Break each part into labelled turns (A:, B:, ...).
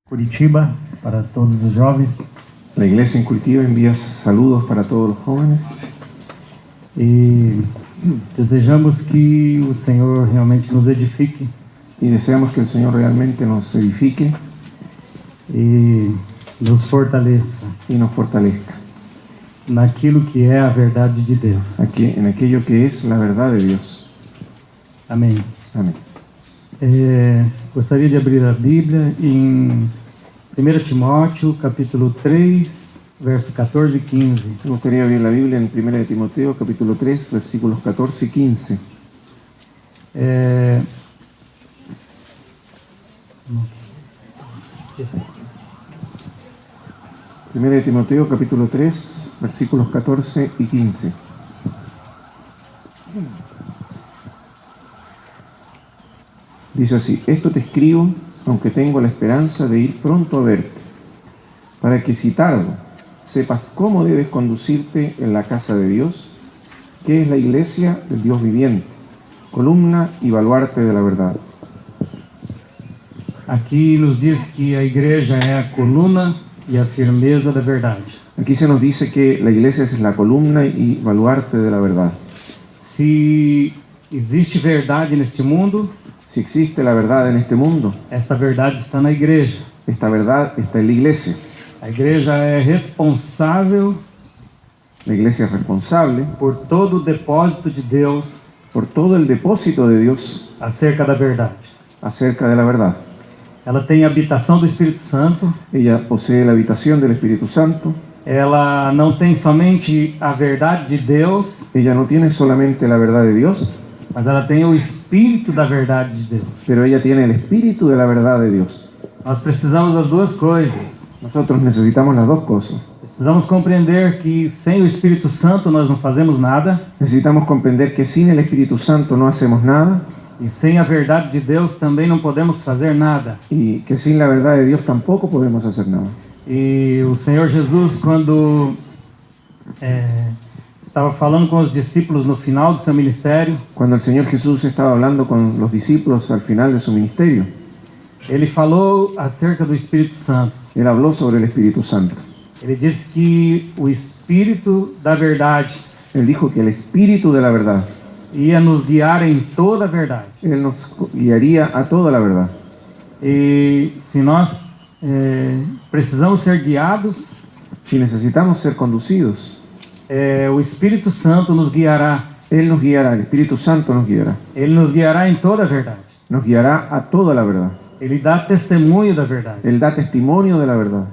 A: Curitiba, para todos os jovens.
B: La iglesia en Curitiba envía saludos para todos los jóvenes
A: E desejamos que o Senhor realmente nos edifique
B: y deseamos que el Señor realmente nos edifique
A: e nos fortaleça
B: y nos fortalezca
A: naquilo que é a verdade de Deus.
B: en aquello que es la verdad de Dios.
A: Amém.
B: Amén.
A: Gostaria de abrir a Bíblia em 1 Timóteo, capítulo 3, verso 14 e 15.
B: Me gustaría abrir la Biblia en 1 de Timoteo, capítulo 3, versículos 14 y 15. Primera de Timoteo, capítulo 3, versículos 14 y 15. Dice así: esto te escribo, aunque tengo la esperanza de ir pronto a verte, para que si tardo, sepas cómo debes conducirte en la casa de Dios, que es la iglesia del Dios viviente, columna y baluarte de la verdad.
A: Aqui nos diz que a igreja é a coluna e a firmeza da verdade.
B: Aquí se nos dice que la iglesia es la columna y baluarte de la verdad.
A: Se existe verdade neste mundo,
B: Si existe la verdad en este mundo,
A: essa verdade está na igreja.
B: esta verdad está en la iglesia.
A: A igreja é responsável
B: La iglesia es responsable
A: por todo o depósito de Deus
B: por todo el depósito de Dios
A: acerca da verdade.
B: acerca de la verdad.
A: Ela tem a habitação do Espírito Santo.
B: Ella posee la habitación del Espíritu Santo.
A: Ela não tem somente a verdade de Deus,
B: Ella no tiene solamente la verdad de Dios,
A: mas ela tem o Espírito da verdade de Deus.
B: pero ella tiene el Espíritu de la verdad de Dios.
A: Nós precisamos das duas coisas.
B: Nosotros necesitamos las dos cosas.
A: Precisamos compreender que sem o Espírito Santo nós não fazemos nada,
B: Necesitamos comprender que sin el Espíritu Santo no hacemos nada
A: e sem a verdade de Deus também não podemos fazer nada.
B: y que sin la verdad de Dios tampoco podemos hacer nada.
A: E o Senhor Jesus, quando estava falando com os discípulos no final do seu ministério,
B: Cuando el Señor Jesús estaba hablando con los discípulos al final de su ministerio,
A: ele falou acerca do Espírito Santo.
B: Él habló sobre el Espíritu Santo.
A: Ele disse que o Espírito da verdade
B: Él dijo que el Espíritu de la verdad,
A: ia nos guiar em toda a verdade.
B: Él nos guiaría a toda la verdad.
A: E se nós precisamos ser guiados,
B: Si necesitamos ser conducidos,
A: o Espírito Santo nos guiará.
B: Él nos guiará, el Espíritu Santo nos guiará.
A: Ele nos guiará em toda a verdade.
B: Nos guiará a toda la verdad.
A: Ele dá testemunho da verdade.
B: Él da testimonio de la verdad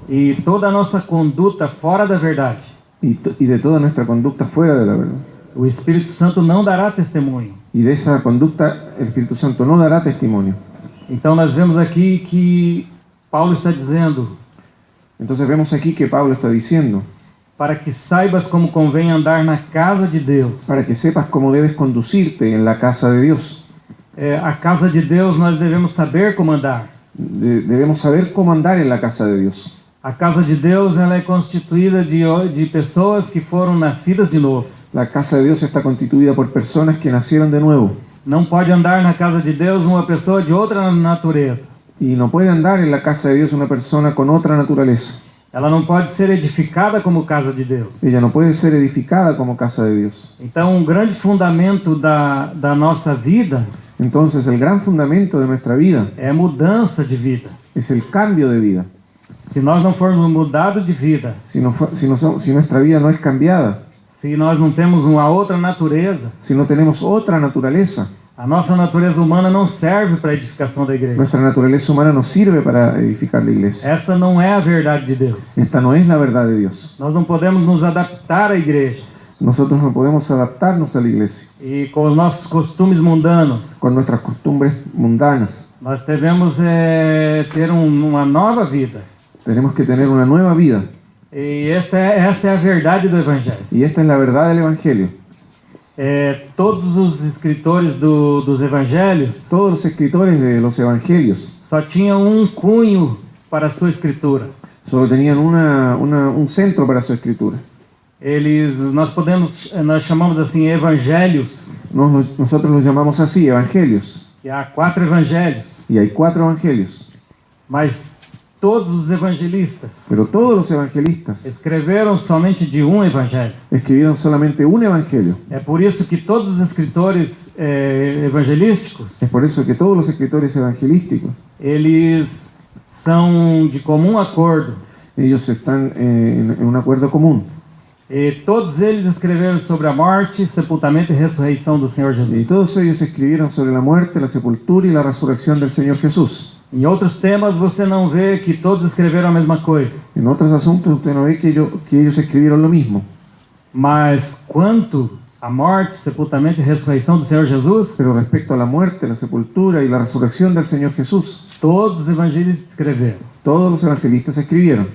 A: E toda a nossa conduta fora da verdade,
B: y de toda nuestra conducta fuera de la verdad.
A: o Espírito Santo não dará testemunho.
B: Y de esa conducta el Espíritu Santo no dará testimonio.
A: Então nós vemos aqui que Paulo está dizendo:
B: Entonces vemos aquí que Pablo está diciendo,
A: para que saibas como convém andar na casa de Deus.
B: para que sepas cómo debes conducirte en la casa de Dios.
A: A casa de Deus nós devemos saber como andar.
B: Debemos saber cómo andar en la casa de Dios.
A: A casa de Deus ela é constituída de pessoas que foram nascidas de novo.
B: La casa de Dios está constituida por personas que nacieron de nuevo.
A: Não pode andar na casa de Deus uma pessoa de outra natureza.
B: Y no puede andar en la casa de Dios una persona con otra naturaleza.
A: Ela não pode ser edificada como casa de Deus.
B: Ella no puede ser edificada como casa de Dios.
A: Então, um grande fundamento da nossa vida
B: Entonces el gran fundamento de nuestra vida
A: é mudança de vida.
B: es el cambio de vida.
A: Se nós não formos mudados de vida,
B: Si nuestra vida no es cambiada,
A: se nós não temos uma outra natureza,
B: si no tenemos otra naturaleza,
A: a nossa natureza humana não serve para a edificação da igreja.
B: nuestra naturaleza humana no sirve para edificar la iglesia.
A: Essa não é a verdade de Deus.
B: Esta no es la verdad de Dios.
A: Nós não podemos nos adaptar à igreja
B: Nosotros no podemos adaptarnos a la iglesia
A: e com os nossos costumes mundanos.
B: con nuestras costumbres mundanas.
A: Nós devemos ter uma nova vida.
B: Tenemos que tener una nueva vida.
A: E essa é a verdade do Evangelho.
B: Y esta es la verdad del Evangelio.
A: Todos os escritores dos Evangelhos
B: Todos los escritores de los Evangelios
A: só tinham um cunho para a sua escritura.
B: solo tenían un centro para su escritura.
A: Nós chamamos assim evangelhos.
B: Nosotros los llamamos así, evangelios.
A: E há 4 evangelhos.
B: Y hay 4 evangelios.
A: Mas todos os evangelistas
B: Pero todos los evangelistas
A: escreveram somente de um evangelho.
B: escribieron solamente un evangelio.
A: É por isso que todos os escritores evangelísticos,
B: Es por eso que todos los escritores evangelísticos,
A: eles são de comum acordo.
B: ellos están en un acuerdo común.
A: E todos eles escreveram sobre a morte, sepultamento e ressurreição do Senhor
B: Y
A: Jesus.
B: todos ellos escribieron sobre la muerte, la sepultura y la resurrección del Señor Jesús.
A: Em outros temas você não vê que todos escreveram a mesma coisa.
B: En otros asuntos usted no ve que ellos escribieron lo mismo.
A: Mas quanto à morte, sepultamento e ressurreição do Senhor Jesus,
B: Pero respecto a la muerte, la sepultura y la resurrección del Señor Jesús,
A: todos os evangelistas escreveram.
B: todos los evangelistas escribieron.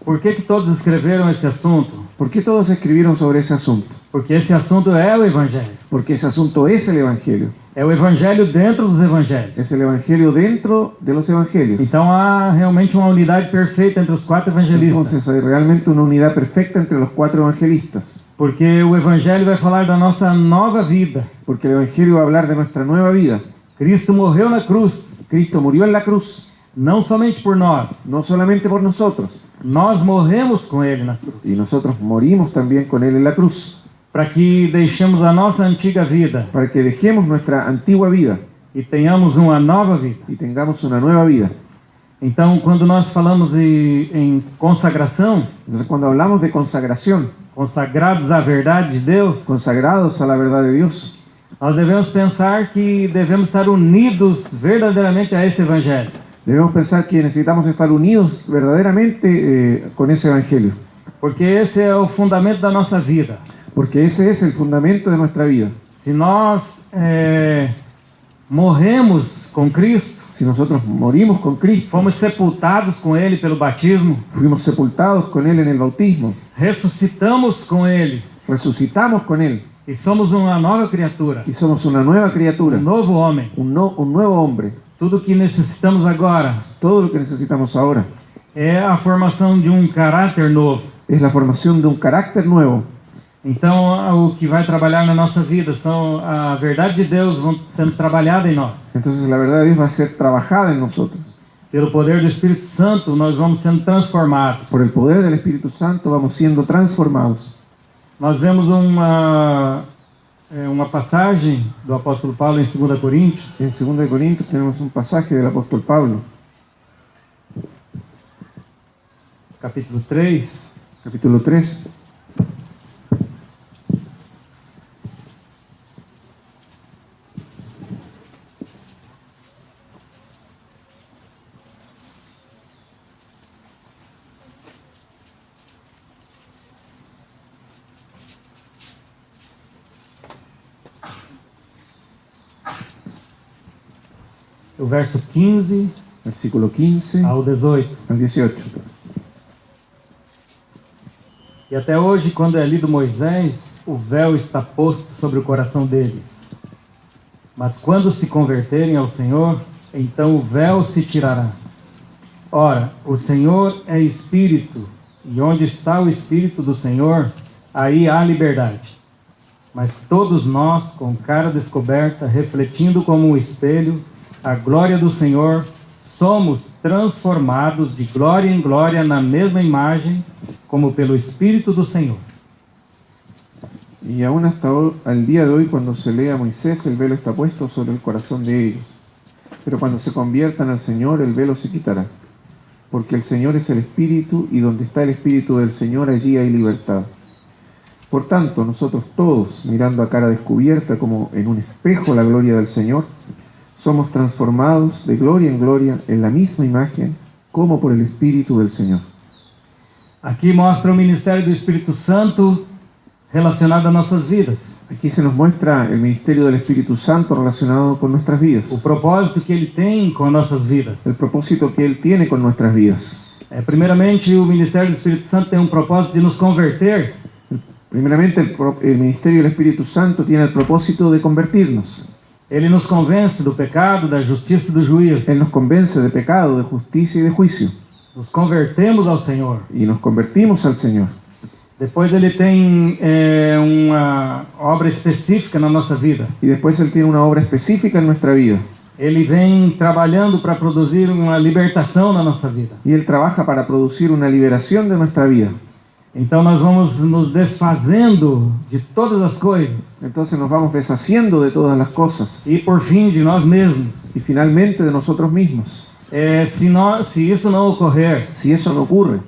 A: Por que todos escreveram esse assunto?
B: ¿Por qué todos escribieron sobre ese asunto?
A: Porque esse assunto é o Evangelho.
B: Porque ese asunto es el Evangelio.
A: É o Evangelho dentro dos Evangelhos.
B: Es el Evangelio dentro de los Evangelios.
A: Então há realmente uma unidade perfeita entre os quatro evangelistas.
B: Entonces hay realmente una unidad perfecta entre los cuatro evangelistas.
A: Porque o Evangelho vai falar da nossa nova vida.
B: Porque el Evangelio va a hablar de nuestra nueva vida.
A: Cristo morreu na cruz,
B: Cristo murió en la cruz,
A: não somente por nós.
B: no solamente por nosotros,
A: Nós morremos com Ele na cruz.
B: y nosotros morimos también con Él en la cruz,
A: Para que deixemos a nossa antiga vida
B: para que dejemos nuestra antigua vida
A: e tenhamos uma nova vida.
B: y tengamos una nueva vida.
A: Então, quando nós falamos em consagração,
B: Entonces cuando hablamos de consagración,
A: consagrados à verdade de Deus,
B: consagrados a la verdad de Dios,
A: nós devemos pensar que devemos estar unidos verdadeiramente a esse Evangelho.
B: debemos pensar que necesitamos estar unidos verdaderamente con ese Evangelio,
A: Porque esse é o fundamento da nossa vida.
B: porque ese es el fundamento de nuestra vida.
A: Se nós morremos com Cristo,
B: Si nosotros morimos con Cristo,
A: fomos sepultados com Ele pelo batismo,
B: fuimos sepultados con Él en el bautismo,
A: ressuscitamos com Ele
B: resucitamos con Él
A: e somos uma nova criatura,
B: y somos una nueva criatura,
A: novo homem.
B: un nuevo hombre.
A: Tudo que necessitamos agora
B: Todo lo que necesitamos ahora
A: é a formação de um caráter novo.
B: es la formación de un carácter nuevo.
A: Então, o que vai trabalhar na nossa vida são a verdade de Deus vão sendo trabalhada em nós.
B: Entonces la verdad de Dios va a ser trabajada en nosotros.
A: Pelo poder do Espírito Santo, nós vamos sendo transformados.
B: Por el poder del Espíritu Santo vamos siendo transformados.
A: Nós vemos uma passagem do apóstolo Paulo em 2 Coríntios,
B: En 2 Corintios tenemos un pasaje del apóstol Pablo,
A: capítulo 3,
B: capítulo 3,
A: o verso 15
B: versículo 15
A: ao 18.
B: al 18.
A: E até hoje, quando é lido Moisés, o véu está posto sobre o coração deles. Mas quando se converterem ao Senhor, então o véu se tirará. Ora, o Senhor é Espírito, e onde está o Espírito do Senhor, aí há liberdade. Mas todos nós, com cara descoberta, refletindo como um espelho a glória do Senhor, somos transformados de glória em glória na mesma imagem, como pelo Espírito do Senhor.
B: Y aún hasta hoy, al día de hoy, cuando se lee a Moisés, el velo está puesto sobre el corazón de ellos. Pero cuando se conviertan al Señor, el velo se quitará. Porque el Señor es el Espíritu, y donde está el Espíritu del Señor, allí hay libertad. Por tanto, nosotros todos, mirando a cara descubierta como en un espejo la gloria del Señor, somos transformados de gloria en gloria en la misma imagen, como por el Espíritu del Señor.
A: Aqui mostra o ministério do Espírito Santo relacionado a nossas vidas.
B: Aquí se nos muestra el ministerio del Espíritu Santo relacionado con nuestras vidas,
A: O propósito que ele tem com nossas vidas.
B: el propósito que Él tiene con nuestras vidas.
A: Primeiramente, o ministério do Espírito Santo tem um propósito de nos converter.
B: Primeramente, el ministerio del Espíritu Santo tiene el propósito de convertirnos.
A: Ele nos convence do pecado, da justiça e do juízo.
B: Él nos convence de pecado, de justicia y de juicio,
A: Nos convertemos ao Senhor.
B: y nos convertimos al Señor.
A: Depois ele tem uma obra específica na nossa vida.
B: Y después Él tiene una obra específica en nuestra vida.
A: Ele vem trabalhando para produzir uma libertação na nossa vida.
B: y Él trabaja para producir una liberación de nuestra vida.
A: Então nós vamos nos desfazendo de todas as coisas
B: Entonces nos vamos deshaciendo de todas las cosas
A: e por fim de nós mesmos.
B: y finalmente de nosotros mismos.
A: Se isso não ocorrer,
B: Si eso no ocurre,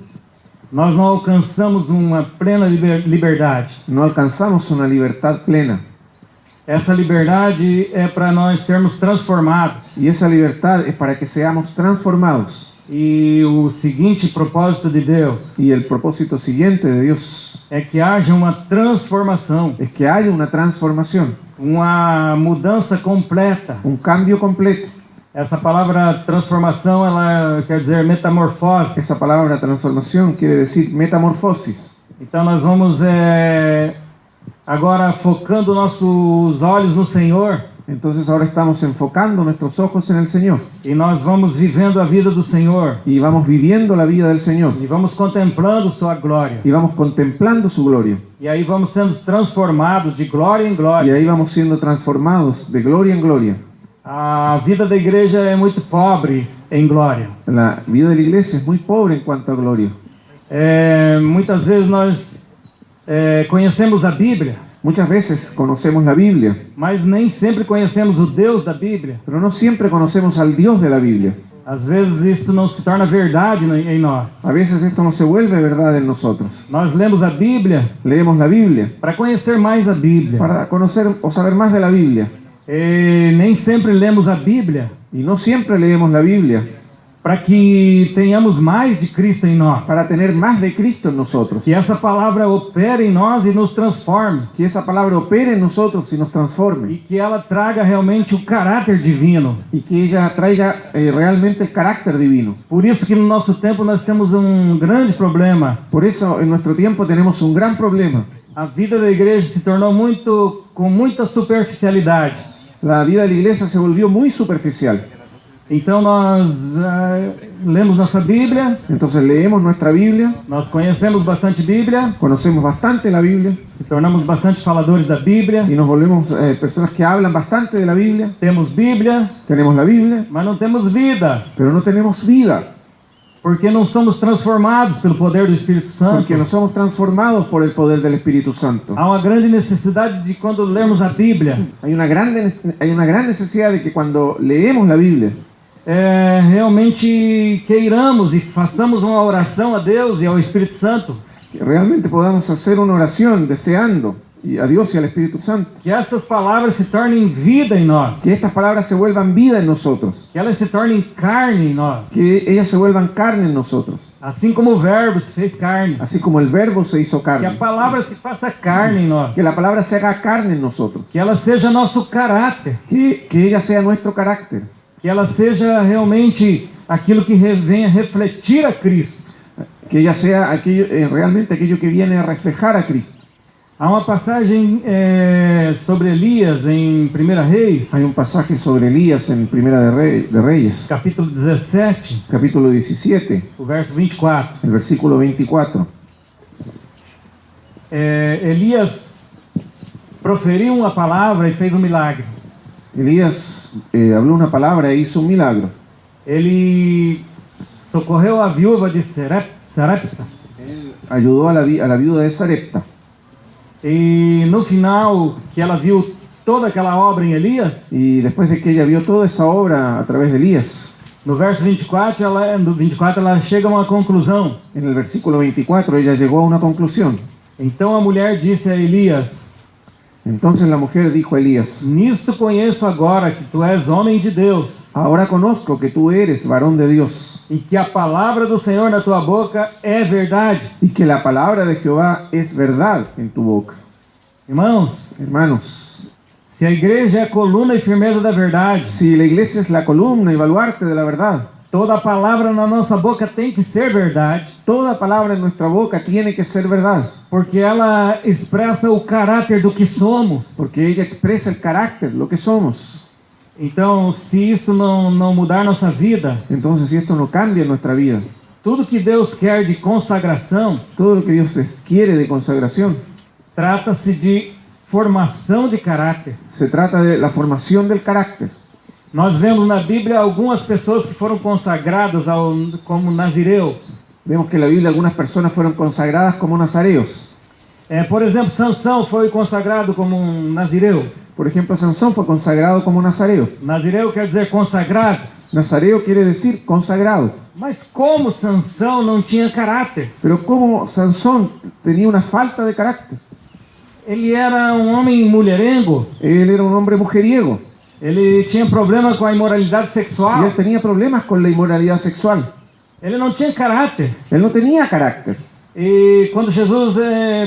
A: nós não alcançamos uma plena liberdade.
B: no alcanzamos una libertad plena.
A: Essa liberdade é para nós sermos transformados.
B: Y esa libertad es para que seamos transformados.
A: E o seguinte propósito de Deus
B: Y el propósito siguiente de Dios
A: é que haja uma transformação,
B: es que haya una transformación,
A: uma mudança completa.
B: un cambio completo.
A: Essa palavra transformação, ela quer dizer metamorfose.
B: Esa palabra transformación quiere decir metamorfosis.
A: Então nós vamos agora focando nossos olhos no Senhor
B: Entonces ahora estamos enfocando nuestros ojos en el Señor
A: e nós vamos vivendo a vida do Senhor
B: y vamos viviendo la vida del Señor
A: e vamos contemplando sua glória.
B: y vamos contemplando su gloria.
A: E aí vamos sendo transformados de glória em
B: Y
A: glória.
B: ahí vamos siendo transformados de gloria en gloria.
A: A vida da igreja é muito pobre em glória.
B: La vida de la iglesia es muy pobre en cuanto a gloria.
A: Muitas vezes nós conhecemos a Bíblia,
B: Muchas veces conocemos la Biblia,
A: mas nem sempre conhecemos o Deus da Bíblia.
B: pero no siempre conocemos al Dios de la Biblia.
A: Às vezes isso não se torna verdade em nós.
B: A veces esto no se vuelve verdad en nosotros.
A: Nós lemos a Bíblia
B: Leemos la Biblia
A: para conhecer mais a Bíblia.
B: para conocer o saber más de la Biblia.
A: Nem sempre lemos a Bíblia
B: Y no siempre leemos la Biblia
A: para que tenhamos mais de Cristo em nós.
B: para tener más de Cristo en nosotros.
A: Que essa palavra opere em nós e nos transforme.
B: Que esa palabra opere en nosotros y nos transforme.
A: E que ela traga realmente o caráter divino.
B: Y que ella traiga realmente el carácter divino.
A: Por isso que no nosso tempo nós temos grande problema.
B: Por eso en nuestro tiempo tenemos un gran problema.
A: A vida da igreja se tornou com muita superficialidade.
B: La vida de la iglesia se volvió muy superficial.
A: Então nós lemos nossa Bíblia,
B: Entonces leemos nuestra Biblia,
A: nós conhecemos bastante Bíblia,
B: conocemos bastante la Biblia
A: se tornamos bastante faladores da Bíblia,
B: y nos volvemos personas que hablan bastante de la Biblia.
A: temos Bíblia,
B: Tenemos la Biblia,
A: mas não temos vida,
B: pero no tenemos vida,
A: porque não somos transformados pelo poder do Espírito Santo.
B: porque no somos transformados por el poder del Espíritu Santo.
A: Há uma grande necessidade de quando lermos a Bíblia,
B: Hay una gran necesidad de que cuando leemos la Biblia,
A: realmente queiramos e façamos uma oração a Deus e ao Espírito Santo,
B: que realmente podamos hacer una oración deseando a Dios y al Espíritu Santo,
A: que estas palavras se tornem vida em nós,
B: que estas palabras se vuelvan vida en nosotros,
A: que elas se tornem carne em nós,
B: que ellas se vuelvan carne en nosotros,
A: assim como o Verbo se fez carne,
B: así como el Verbo se hizo
A: que a
B: carne,
A: palavra se faça carne em nós,
B: que la palabra se haga carne en nosotros,
A: que ela seja nosso caráter,
B: que ella sea nuestro carácter,
A: que ela seja realmente aquilo que venha refletir a Cristo.
B: que ella sea realmente aquello que viene a reflejar a Cristo.
A: Há uma passagem sobre Elias em 1 Reis,
B: Hay un pasaje sobre Elías en Primera de Reyes,
A: capítulo 17,
B: capítulo 17,
A: o verso 24.
B: el versículo 24.
A: Elias proferiu uma palavra e fez um milagre.
B: Elías habló una palabra e hizo un milagro.
A: Ele socorreu a viúva de Sarepta.
B: Ayudó a la viuda de Sarepta.
A: E no final, que ela viu toda aquela obra em Elias,
B: Y después de que ella vio toda esa obra a través de Elías,
A: no verso 24, ela chega a uma conclusão.
B: en el versículo 24 ella llegó a una conclusión.
A: Então a mulher disse a Elias:
B: Entonces la mujer dijo a Elías:
A: nisto conheço agora que tu és homem de Deus,
B: ahora conozco que tú eres varón de Dios
A: e que a palavra do Senhor na tua boca é verdade.
B: y que la palabra de Jehová es verdad en tu boca.
A: Irmãos,
B: Hermanos,
A: se a igreja é a coluna e firmeza da verdade,
B: si la iglesia es la columna y baluarte de la verdad,
A: toda palavra na nossa boca tem que ser verdade,
B: toda palabra en nuestra boca tiene que ser verdad,
A: porque ela expressa o caráter do que somos.
B: porque ella expresa el carácter, lo que somos.
A: Então, se isso não mudar nossa vida,
B: Entonces, si esto no cambia nuestra vida,
A: tudo que Deus quer de consagração,
B: todo lo que Dios quiere de consagración,
A: trata-se de formação de caráter.
B: se trata de la formación del carácter.
A: Nós vemos na Bíblia algumas pessoas que foram consagradas como nazireus.
B: Vemos que en la Biblia algunas personas fueron consagradas como nazareos.
A: Por exemplo, Sansão foi consagrado como nazireu.
B: Por ejemplo, Sansón fue consagrado como nazareo.
A: Nazireu quer dizer consagrado.
B: Nazareo quiere decir consagrado.
A: Mas como Sansão não tinha caráter?
B: Pero como Sansón tenía una falta de carácter.
A: Ele era um homem mulherengo.
B: Él era un hombre mujeriego.
A: Ele tinha problema com a imoralidade
B: Y
A: sexual.
B: él tenía problemas con la inmoralidad sexual.
A: Ele não tinha caráter.
B: Él no tenía carácter.
A: E quando Jesus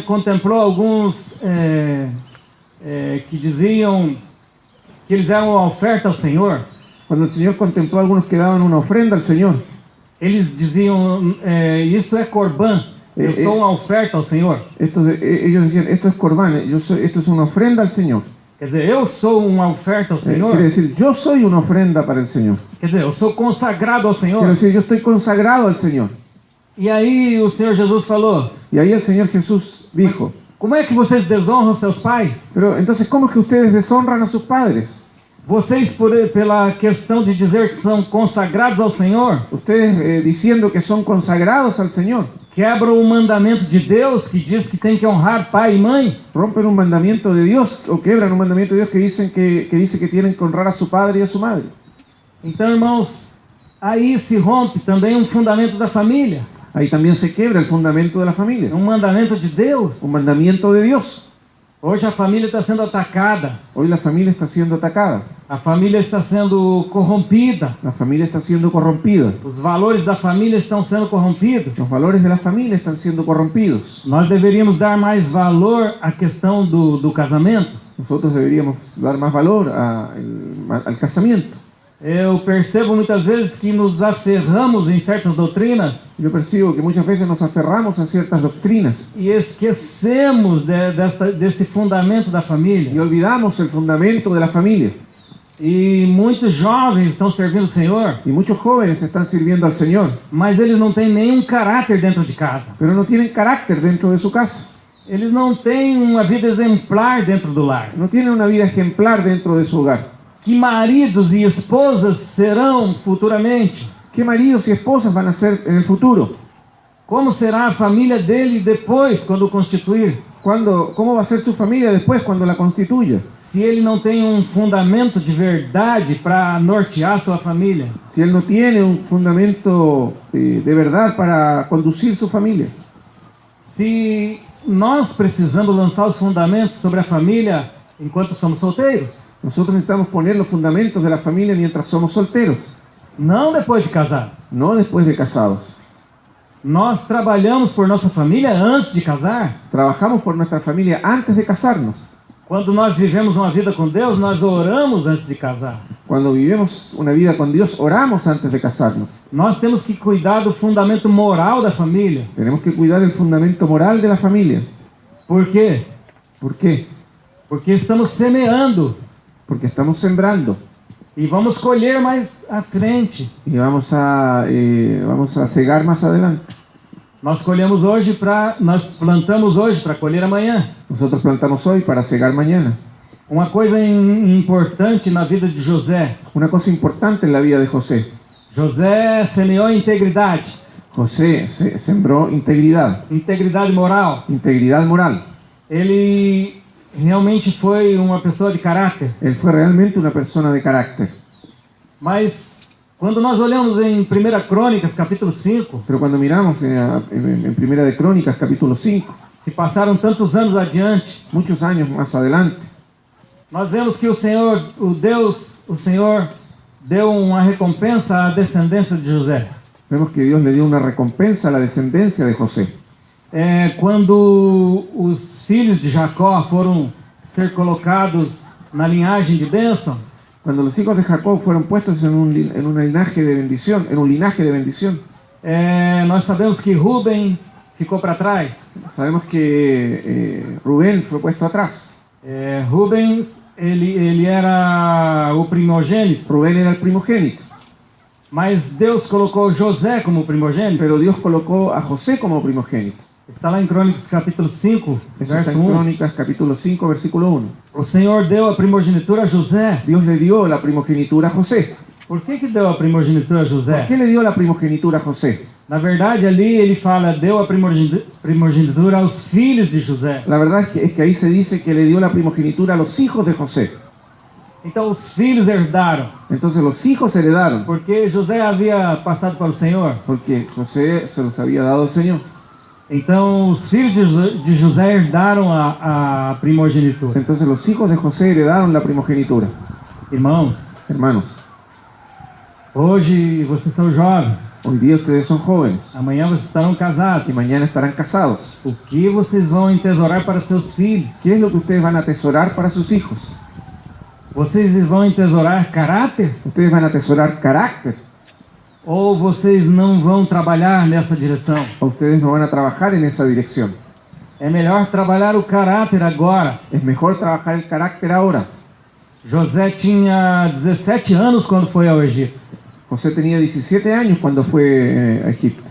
A: contemplou alguns que diziam que eles eram uma oferta ao Senhor,
B: Cuando el Señor contempló a algunos que daban una ofrenda al Señor,
A: eles diziam, isso é corban, eu sou uma oferta ao Senhor.
B: ellos decían, esto es corbán, esto es una ofrenda al Señor.
A: Quer dizer, eu sou uma oferta ao Senhor.
B: Quiere decir, yo soy una ofrenda para el Señor.
A: Quer dizer, eu sou consagrado ao Senhor.
B: Quiere decir, yo estoy consagrado al Señor.
A: E aí o Senhor Jesus falou,
B: Y ahí el Señor Jesús dijo,
A: como é que vocês desonram seus pais?
B: pero entonces, ¿cómo es que ustedes deshonran a sus padres?
A: Vocês, pela questão de dizer que são consagrados ao Senhor,
B: Ustedes diciendo que son consagrados al Señor,
A: quebram o mandamento de Deus que diz que tem que honrar pai e mãe.
B: rompen un mandamiento de Dios o quebran un mandamiento de Dios que dice que tienen que honrar a su padre y a su madre.
A: Então, irmãos, aí se rompe também um fundamento da família,
B: Ahí también se quiebra el fundamento de la familia,
A: um mandamento de Deus.
B: un mandamiento de Dios.
A: Hoje a família está sendo atacada,
B: Hoy la familia está siendo atacada,
A: a família está sendo corrompida,
B: la familia está siendo corrompida,
A: os valores da família estão sendo corrompidos.
B: los valores de la familia están siendo corrompidos.
A: Nós deveríamos dar mais valor à questão do casamento.
B: Nosotros deberíamos dar más valor al casamiento.
A: Eu percebo muitas vezes que nos aferramos em certas doutrinas
B: Yo percibo que muchas veces nos aferramos a ciertas doctrinas
A: e esquecemos desse fundamento da
B: y
A: família.
B: olvidamos el fundamento de la familia.
A: E muitos jovens estão servindo o Senhor,
B: Y muchos jóvenes están sirviendo al Señor,
A: mas eles não têm nenhum caráter dentro de casa.
B: pero no tienen carácter dentro de su casa.
A: Eles não têm uma vida exemplar dentro do lar.
B: No tienen una vida ejemplar dentro de su hogar.
A: Que maridos e esposas serão futuramente?
B: ¿Qué maridos y esposas van a ser en el futuro?
A: Como será a família dele depois, quando constituir?
B: ¿Cómo va a ser su familia después cuando la constituya?
A: Se ele não tem um fundamento de verdade para nortear sua família.
B: Si él no tiene un fundamento de verdad para conducir su familia.
A: Se nós precisamos lançar os fundamentos sobre a família enquanto somos solteiros,
B: Nosotros necesitamos poner los fundamentos de la familia mientras somos solteros,
A: não depois de casados.
B: no después de casados.
A: Nós trabalhamos por nossa família antes de casar.
B: Trabajamos por nuestra familia antes de casarnos.
A: Quando nós vivemos uma vida com Deus, nós oramos antes de casar.
B: Cuando vivimos una vida con Dios, oramos antes de casarnos.
A: Nós temos que cuidar do fundamento moral da família.
B: Tenemos que cuidar el fundamento moral de la familia.
A: Por quê?
B: ¿Por qué?
A: Porque estamos semeando
B: Porque estamos sembrando
A: e vamos colher mais à frente.
B: y vamos a cegar más adelante.
A: Nós plantamos hoje para colher amanhã.
B: Nosotros plantamos hoy para cegar mañana.
A: Uma coisa importante na vida de José.
B: Una cosa importante en la vida de José.
A: José semeou integridade.
B: José sembró integridad.
A: Integridade moral.
B: Integridad moral.
A: Ele realmente foi uma pessoa de caráter.
B: Él fue realmente una persona de carácter.
A: Mas quando nós olhamos em 1 Crônicas, capítulo 5,
B: Pero cuando miramos en Primera de Crónicas, capítulo 5,
A: se passaram tantos anos adiante,
B: muchos años más adelante,
A: nós vemos que o Senhor deu uma recompensa à descendência de José.
B: vemos que Dios le dio una recompensa a la descendencia de José.
A: Quando os filhos de Jacó foram ser colocados na linhagem de bênção,
B: Cuando los hijos de Jacob fueron puestos en un linaje de bendición,
A: nós sabemos que Rubem ficou para trás.
B: sabemos que Rubén fue puesto atrás.
A: Rubens, ele era o primogênito,
B: Rubén era el primogénito,
A: mas Deus colocou José como primogênito.
B: pero Dios colocó a José como primogénito.
A: Está lá em Crônicas capítulo 5,
B: Eso está
A: verso
B: en
A: 1.
B: Crónicas capítulo 5, versículo 1.
A: O Senhor deu a primogenitura a José.
B: Dios le dio la primogenitura a José.
A: Por que deu a primogenitura a
B: ¿Por
A: José?
B: qué le dio la primogenitura a José?
A: Na verdade, ali ele fala, deu a primogenitura aos filhos de José.
B: La verdad es que ahí se dice que le dio la primogenitura a los hijos de José.
A: Então os filhos herdaram,
B: Entonces los hijos heredaron,
A: porque José havia passado para o Senhor.
B: porque José se los había dado el Señor.
A: Então os filhos de José herdaram a primogenitura.
B: Entonces los hijos de José heredaron la primogenitura.
A: Irmãos,
B: Hermanos,
A: hoje vocês são jovens,
B: hoy día ustedes son jóvenes
A: amanhã vocês estarão casados.
B: y mañana estarán casados.
A: O que vocês vão entesourar para seus filhos?
B: ¿Qué es lo que ustedes van a atesorar para sus hijos?
A: Vocês vão entesourar caráter?
B: ¿Ustedes van a atesorar carácter
A: Ou vocês não vão trabalhar nessa direção?
B: o ustedes no van a trabajar en esa dirección?
A: É melhor trabalhar o caráter agora.
B: Es mejor trabajar el carácter ahora.
A: José tinha 17 anos quando foi ao Egito.
B: José tenía 17 años cuando fue a Egipto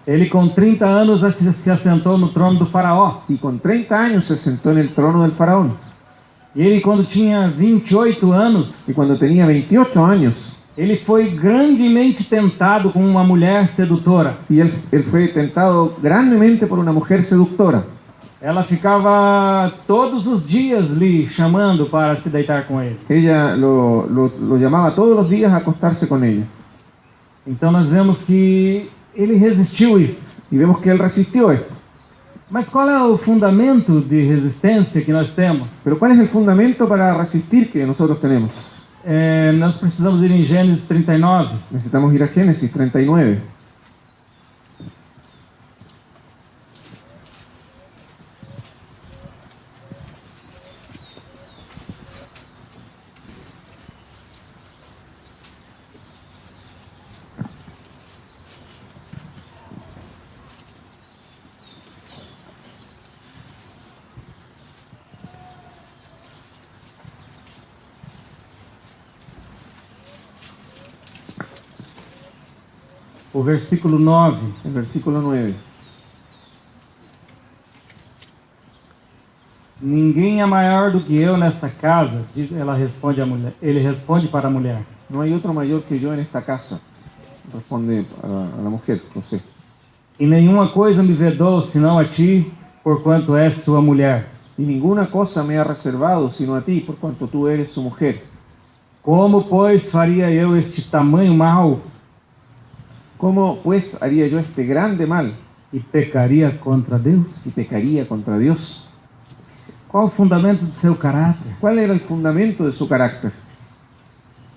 A: Ele com 30 anos se assentou no trono do faraó.
B: y con 30 años se sentó en el trono del faraón.
A: E ele quando tinha 28 anos,
B: Y cuando tenía 28 años,
A: ele foi grandemente tentado com uma mulher sedutora.
B: y él fue tentado grandemente por una mujer seductora.
A: Ela ficava todos os dias lhe chamando para se deitar com ele.
B: Ella lo llamaba todos los días a acostarse con ella.
A: Então nós vemos que ele resistiu isso.
B: Y vemos que él resistió esto.
A: Mas qual é o fundamento de resistência que nós temos?
B: Pero ¿cuál es el fundamento para resistir que nosotros tenemos?
A: Nós precisamos ir em Gênesis 39.
B: Necesitamos ir a Génesis 39.
A: O versículo 9.
B: El versículo 9.
A: Ninguém é maior do que eu nesta casa, ela responde à mulher. Ele responde para a mulher.
B: No hay otro mayor que yo en esta casa, responde a la mujer, José.
A: E nenhuma coisa me vedou senão a ti, porquanto és sua mulher.
B: Y ninguna cosa me ha reservado sino a ti, por cuanto tú eres su mujer.
A: Como, pois, faria eu este tamanho mal
B: ¿Cómo pues haría yo este grande mal
A: e pecaria contra Deus?
B: si pecaría contra Dios?
A: Qual o fundamento do seu caráter?
B: ¿Cuál era el fundamento de su carácter?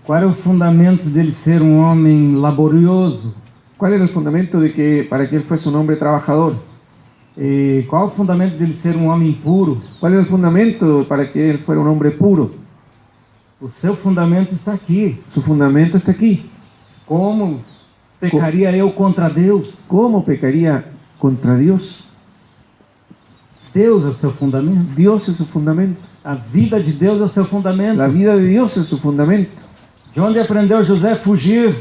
A: Qual era o fundamento dele ser um homem laborioso?
B: ¿Cuál era el fundamento de que para que él fuese un hombre trabajador?
A: E qual o fundamento dele ser um homem puro?
B: ¿Cuál era el fundamento para que él fuera un hombre puro?
A: O seu fundamento está aqui.
B: Su fundamento está aquí.
A: Como pecaria eu contra Deus?
B: ¿Cómo pecaría contra Dios?
A: Deus é o seu fundamento.
B: Dios es su fundamento.
A: A vida de Deus é o seu fundamento.
B: La vida de Dios es su fundamento.
A: De onde aprendeu José a fugir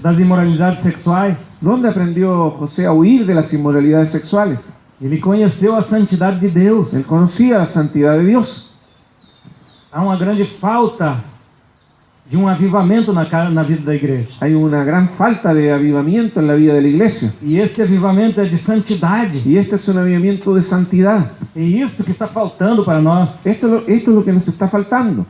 A: das imoralidades sexuais?
B: ¿Dónde aprendió José a huir de las inmoralidades sexuales?
A: Ele conheceu a santidade de Deus.
B: Él conocía la santidad de Dios.
A: Há uma grande falta de um avivamento na vida da igreja.
B: Hay una gran falta de avivamiento en la vida de la iglesia.
A: E esse avivamento é de santidade.
B: Y este es un avivamiento de santidad.
A: É isso que está faltando para nós.
B: Esto es lo que nos está faltando.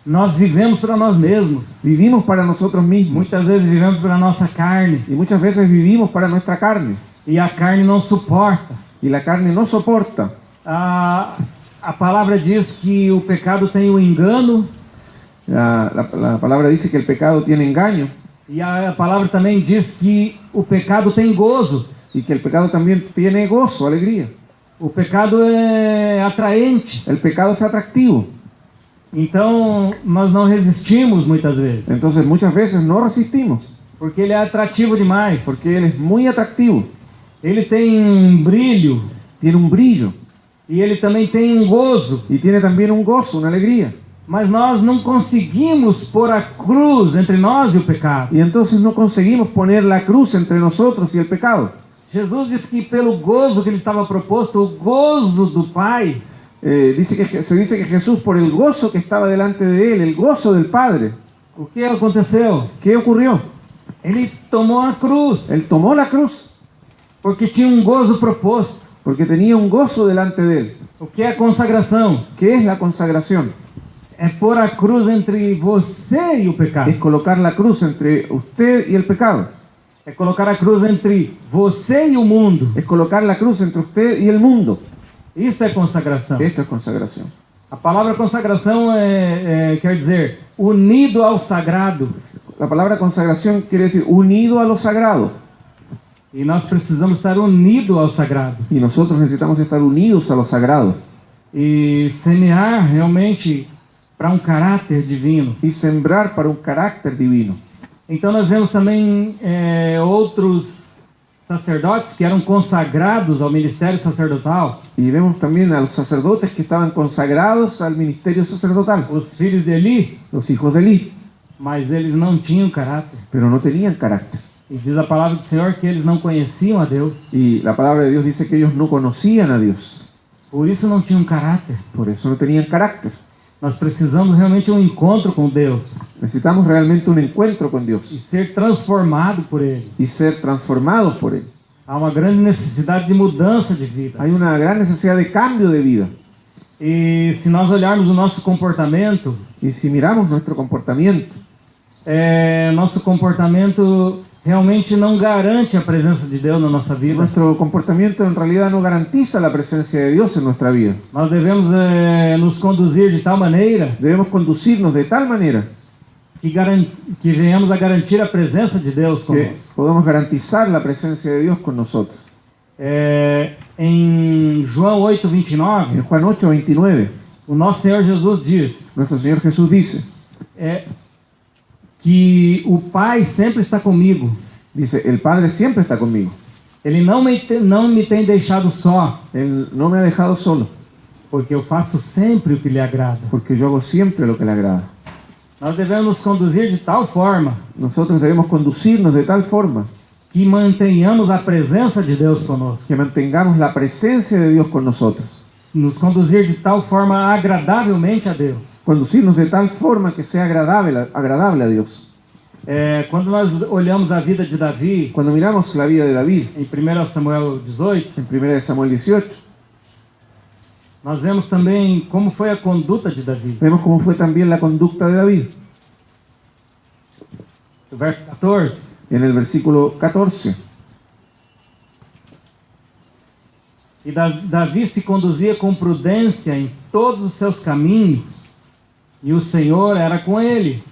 A: Nós vivemos para nós mesmos.
B: Vivimos para nosotros mismos.
A: Muitas vezes vivemos para a nossa carne.
B: Y muchas veces vivimos para nuestra carne.
A: E a carne não suporta.
B: Y la carne no soporta.
A: A palavra diz que o pecado tem o engano.
B: La palabra dice que el pecado tiene engaño.
A: E a palavra também diz que o pecado tem gozo.
B: Y que el pecado también tiene gozo, alegría.
A: O pecado é atraente.
B: El pecado es atractivo.
A: Então, nós não resistimos muitas vezes.
B: Entonces muchas veces no resistimos.
A: Porque ele é atrativo demais.
B: Porque él es muy atractivo.
A: Ele tem um brilho.
B: Tiene un brillo.
A: E ele também tem um gozo.
B: Y tiene también un gozo, una alegría.
A: Mas nós não conseguimos pôr a cruz entre nós e o pecado.
B: Y entonces no conseguimos poner la cruz entre nosotros y el pecado.
A: Jesus disse que pelo gozo que lhe estava proposto, o gozo do Pai,
B: se dice que Jesús, por el gozo que estaba delante de él, el gozo del Padre,
A: o que aconteceu?
B: ¿qué ocurrió?
A: Ele tomou a cruz,
B: Él tomó la cruz
A: porque tinha um gozo proposto.
B: porque tenía un gozo delante de él.
A: O que é a consagração?
B: ¿Qué es la consagración?
A: É pôr a cruz entre você e o pecado.
B: Es colocar la cruz entre usted y el pecado.
A: É colocar a cruz entre você e o mundo.
B: Es colocar la cruz entre usted y el mundo.
A: Isso é consagração.
B: Esto es consagración.
A: A palavra consagração quer dizer unido ao sagrado.
B: La palabra consagración quiere decir unido a lo sagrado.
A: E nós precisamos estar unidos ao sagrado.
B: Y nosotros necesitamos estar unidos a lo sagrado.
A: E semear realmente para um caráter divino.
B: Y sembrar para un carácter divino.
A: Então nós vemos também outros sacerdotes que eram consagrados ao ministério sacerdotal.
B: Y vemos también a los sacerdotes que estaban consagrados al ministerio sacerdotal,
A: Os filhos de Eli,
B: los hijos de Eli,
A: mas eles não tinham caráter.
B: pero no tenían carácter.
A: E diz a palavra do Senhor que eles não conheciam a Deus.
B: Y la palabra de Dios dice que ellos no conocían a Dios,
A: Por isso não tinham caráter.
B: por eso no tenían carácter.
A: Nós precisamos realmente um encontro com Deus
B: Necesitamos realmente un encuentro con
A: e
B: Dios
A: ser transformado por Ele.
B: y ser transformados por Él.
A: Há uma grande necessidade de mudança de vida.
B: Hay una gran necesidad de cambio de vida.
A: E se nós olharmos o nosso comportamento,
B: Y si miramos nuestro comportamiento,
A: nosso comportamento realmente não garante a presença de Deus na nossa vida.
B: nuestro comportamiento en realidad no garantiza la presencia de Dios en nuestra vida.
A: Nós devemos nos conduzir de tal maneira
B: Debemos conducirnos de tal manera
A: que venhamos a garantir a presença de Deus
B: que
A: conosco.
B: podamos garantizar la presencia de Dios con nosotros.
A: Em João 8,
B: En
A: 29,
B: Juan 8:29,
A: o nosso Senhor Jesus diz
B: nuestro Señor Jesús dice,
A: que o Pai sempre está comigo.
B: dice, el Padre siempre está conmigo.
A: Ele não me tem deixado só,
B: Él no me ha dejado solo,
A: porque eu faço sempre o que lhe agrada.
B: porque yo hago siempre lo que le agrada.
A: Nós devemos nos conduzir de tal forma
B: Nosotros debemos conducirnos de tal forma
A: que mantenhamos a presença de Deus conosco.
B: que mantengamos la presencia de Dios con nosotros.
A: Nos conduzir de tal forma agradavelmente a Deus.
B: Conducirnos de tal forma que sea agradable a Dios.
A: Quando nós olhamos a vida de Davi,
B: Cuando miramos la vida de David,
A: em 1 Samuel 18,
B: en 1 Samuel 18,
A: nós vemos também como foi a conduta de Davi.
B: vemos cómo fue también la conducta de David.
A: O verso 14,
B: En el versículo 14,
A: e Davi se conduzia com prudência em todos os seus caminhos, e o Senhor era com ele.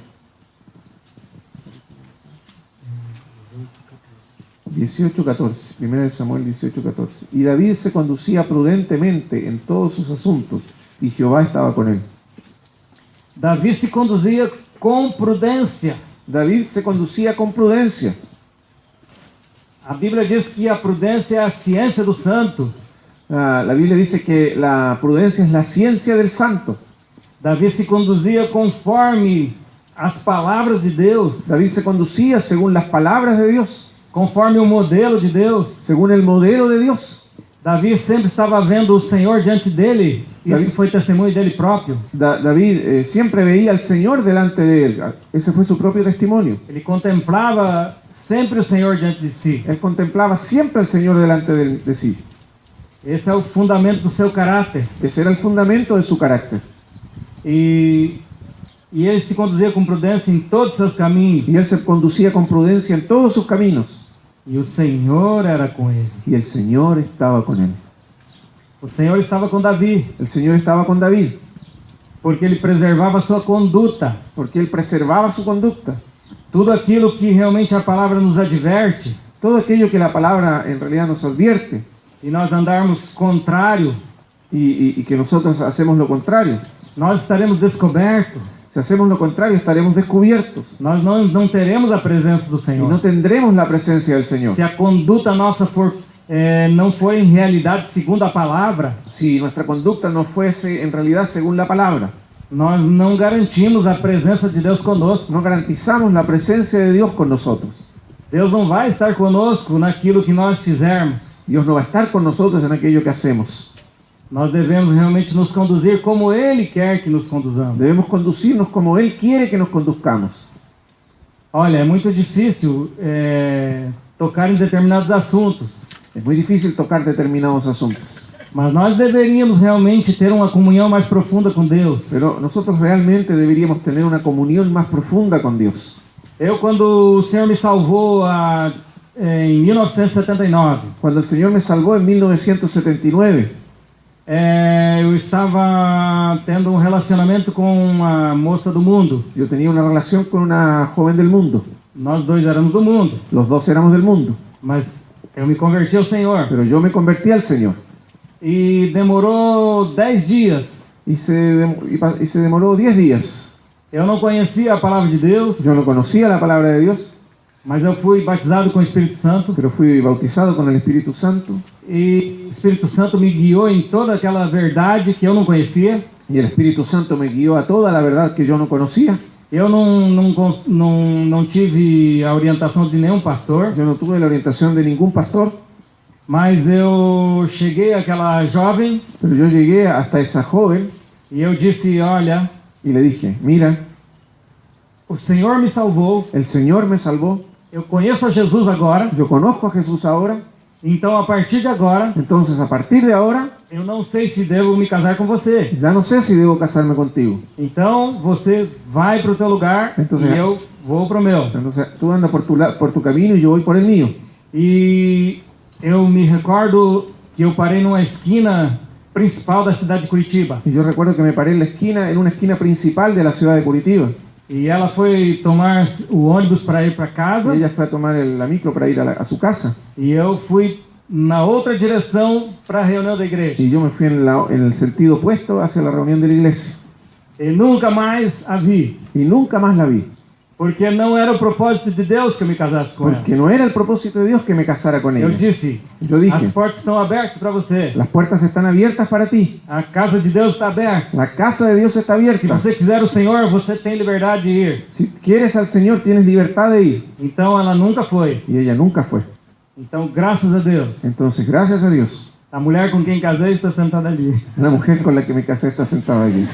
B: 18:14, 1 Samuel 18:14. Y David se conducía prudentemente en todos sus asuntos, y Jehová estaba con él.
A: Davi se conduzia com prudência.
B: David se conducía con prudencia.
A: A Bíblia diz que a prudência é a ciência do santo.
B: La Biblia dice que la prudencia es la ciencia del santo.
A: Davi se conduzia conforme as palavras de Deus,
B: David se conducía según las palabras de Dios,
A: conforme o modelo de Deus.
B: según el modelo de Dios.
A: Davi sempre estava vendo o Senhor diante dele.
B: Davi-
A: Isso foi testemunho dele próprio.
B: David siempre veía al Señor delante de él. Ese fue su propio testimonio.
A: Ele contemplava sempre o Senhor diante de si.
B: Él contemplaba siempre al Señor delante de sí.
A: Esse é o fundamento do seu caráter.
B: Ese era el fundamento de su carácter.
A: E ele se conduzia com prudência em todos os seus caminhos.
B: Y él se conducía con prudencia en todos sus caminos.
A: E o Senhor era com ele.
B: Y el Señor estaba con él.
A: O Senhor estava com Davi,
B: El Señor estaba con David,
A: porque ele preservava a sua conduta.
B: porque él preservaba su conducta.
A: Tudo aquilo que realmente a palavra nos adverte,
B: Todo aquello que la palabra en realidad nos advierte,
A: e nós andarmos contrário,
B: y que nosotros hacemos lo contrario.
A: nós estaremos descobertos.
B: Si hacemos lo contrario, estaremos descubiertos.
A: Nós não teremos a presença do
B: Y no
A: Senhor.
B: tendremos la presencia del Señor.
A: Se a conduta nossa não for em realidade segundo a palavra,
B: Si nuestra conducta no fuese en realidad según la palabra,
A: nós não garantimos a presença de Deus conosco.
B: no garantizamos la presencia de Dios con nosotros.
A: Deus não vai estar conosco naquilo que nós fizermos.
B: Dios no va a estar con nosotros en aquello que hacemos.
A: Nós devemos realmente nos conduzir como Ele quer que nos conduzamos.
B: Debemos conducirnos como Él quiere que nos conduzcamos.
A: Olha, é muito difícil tocar em determinados assuntos,
B: Es muy difícil tocar determinados asuntos,
A: mas nós deveríamos realmente ter uma comunhão mais profunda com Deus.
B: pero nosotros realmente deberíamos tener una comunión más profunda con Dios.
A: Eu, quando o Senhor me salvou em 1979,
B: Cuando el Señor me salvó en 1979,
A: eu estava tendo um relacionamento com uma moça do mundo.
B: yo tenía una relación con una joven del mundo.
A: Nós dois éramos do mundo,
B: Los dos éramos del mundo,
A: mas eu me converti ao Senhor.
B: pero yo me convertí al Señor.
A: E demorou 10 dias.
B: Y se demoró 10 días.
A: Eu não conhecia a palavra de Deus,
B: Yo no conocía la palabra de Dios,
A: mas eu fui batizado com o Espírito Santo.
B: pero fui bautizado con el Espíritu Santo.
A: E o Espírito Santo me guiou em toda aquela verdade que eu não conhecia.
B: Y el Espíritu Santo me guió a toda la verdad que yo no conocía.
A: Eu não tive a orientação de nenhum pastor,
B: Yo no tuve la orientación de ningún pastor,
A: mas eu cheguei àquela jovem
B: pero yo llegué hasta esa joven
A: e eu disse: olha,
B: y le dije, mira,
A: o Senhor me salvou,
B: el Señor me salvó,
A: eu conheço a Jesus agora,
B: yo conozco a Jesús ahora,
A: então a partir de agora
B: entonces a partir de ahora
A: eu não sei se devo me casar com você.
B: ya no sé si debo casarme contigo.
A: Então você vai para o teu lugar
B: Então,
A: e eu vou para o meu.
B: Entonces tú andas por tu camino y yo voy por el mío.
A: E eu me recordo que eu parei numa esquina principal da cidade de Curitiba.
B: Y yo recuerdo que me paré en una esquina principal de la ciudad de Curitiba.
A: E ela foi tomar o ônibus para ir para
B: Y
A: casa
B: ella fue a tomar la micro para ir a su casa.
A: e eu fui na outra direção para a reunião da igreja.
B: Y yo me fui en el sentido opuesto hacia la reunión de la iglesia.
A: E nunca mais a vi,
B: Y nunca más la vi.
A: porque não era o propósito de Deus que eu me casasse com ela.
B: Porque no era el propósito de Dios que me casara con
A: Eu
B: ella.
A: disse:
B: Yo dije,
A: as portas estão abertas para você.
B: las puertas están abiertas para ti.
A: A casa de Deus está aberta.
B: La casa de Dios está
A: Se
B: abierta.
A: você quiser o Senhor, você tem liberdade de ir.
B: Si quieres al Señor, tienes libertad de ir.
A: Então ela nunca foi.
B: Y ella nunca fue.
A: Então, graças a Deus,
B: Entonces, gracias a Dios,
A: a mulher com quem casei está sentada ali.
B: la mujer con la que me casé está sentada allí.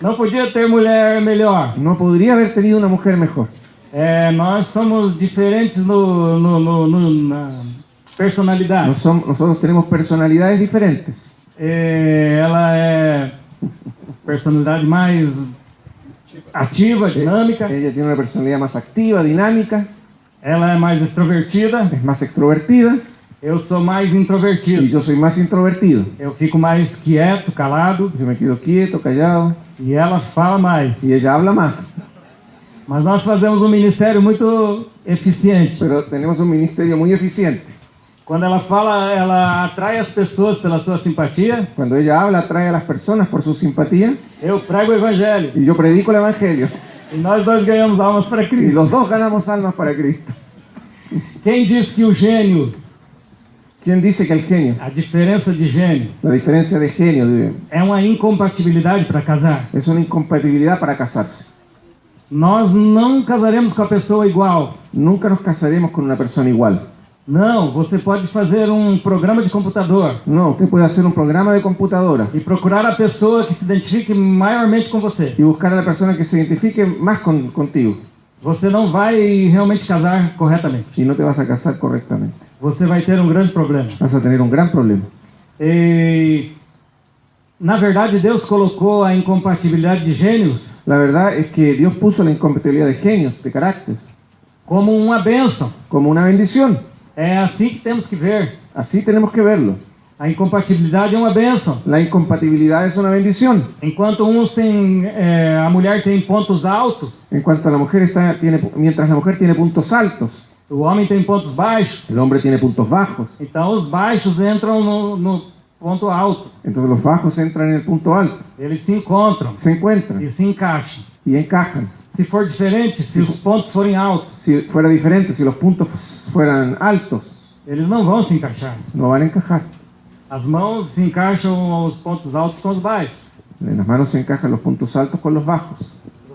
A: Não podia ter mulher melhor.
B: No podría haber tenido una mujer mejor.
A: Nós somos diferentes na personalidade.
B: Nosotros tenemos personalidades diferentes.
A: Ela é personalidade mais ativa, dinâmica.
B: Ella tiene una personalidad más activa, dinámica,
A: Ela é mais extrovertida.
B: es más extrovertida
A: Eu sou mais
B: y
A: introvertido.
B: yo soy más introvertido.
A: Eu fico mais quieto, calado.
B: Yo me quedo quieto, callado
A: E ela fala mais.
B: y ella habla más.
A: Mas nós fazemos um ministério muito eficiente.
B: Pero tenemos un ministerio muy eficiente.
A: Quando ela fala, ela atrai as pessoas pela sua simpatia.
B: Cuando ella habla, atrae a las personas por su simpatía
A: Eu prego o evangelho.
B: y yo predico el Evangelio.
A: E nós dois ganhamos almas para
B: Y
A: Cristo.
B: los dos ganamos almas para Cristo.
A: Quem diz que o gênio,
B: ¿Quién dice que el genio,
A: a diferença de gênio,
B: la diferencia de genio,
A: é uma incompatibilidade para casar?
B: es una incompatibilidad para casarse?
A: Nós não casaremos com a pessoa igual.
B: Nunca nos casaremos con una persona igual.
A: Não, você pode fazer um programa de computador
B: No, usted puede hacer un programa de computadora
A: e procurar a pessoa que se identifique maiormente com você.
B: y buscar a la persona que se identifique más contigo
A: Você não vai realmente casar corretamente.
B: y no te vas a casar correctamente.
A: Você vai ter um grande problema.
B: Vas a tener un gran problema.
A: E, na verdade, Deus colocou a incompatibilidade de gênios
B: La verdad es que Dios puso la incompatibilidad de genios, de carácter,
A: como uma bênção.
B: como una bendición.
A: É assim que temos que ver.
B: Así tenemos que verlo.
A: A incompatibilidade é uma bênção.
B: La incompatibilidad es una bendición.
A: Enquanto uns têm, a mulher tem pontos altos,
B: En cuanto a la mujer mientras la mujer tiene puntos altos,
A: o homem tem pontos baixos.
B: el hombre tiene puntos bajos.
A: Então os baixos entram no ponto alto.
B: Entonces los bajos entran en el punto alto,
A: Eles se encontram
B: se encuentran
A: e se encaixam.
B: y encajan.
A: Se for diferente, se os pontos forem altos,
B: Si fuera diferente, si los puntos fueran altos,
A: eles não vão se encaixar.
B: no van a encajar.
A: As mãos se encaixam os pontos altos com os baixos.
B: En las manos se encajan los puntos altos con los bajos.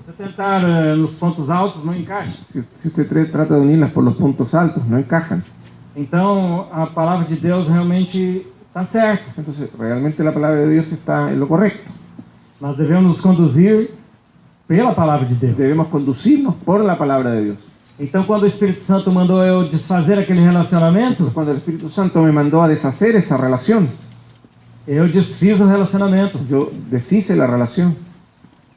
A: Você tentar nos pontos altos, não encaixa.
B: Si usted trata de unirlas por los puntos altos, no encajan.
A: Então, a palavra de Deus realmente está certa.
B: Entonces, realmente la palabra de Dios está en lo correcto.
A: Nós devemos nos conduzir pela palavra de Deus.
B: Debemos conducirnos por la palabra de Dios.
A: Então, quando o Espírito Santo mandou eu desfazer aquele relacionamento,
B: Cuando el Espíritu Santo me mandó a deshacer esa relación,
A: eu desfiz o relacionamento.
B: yo deshice la relación.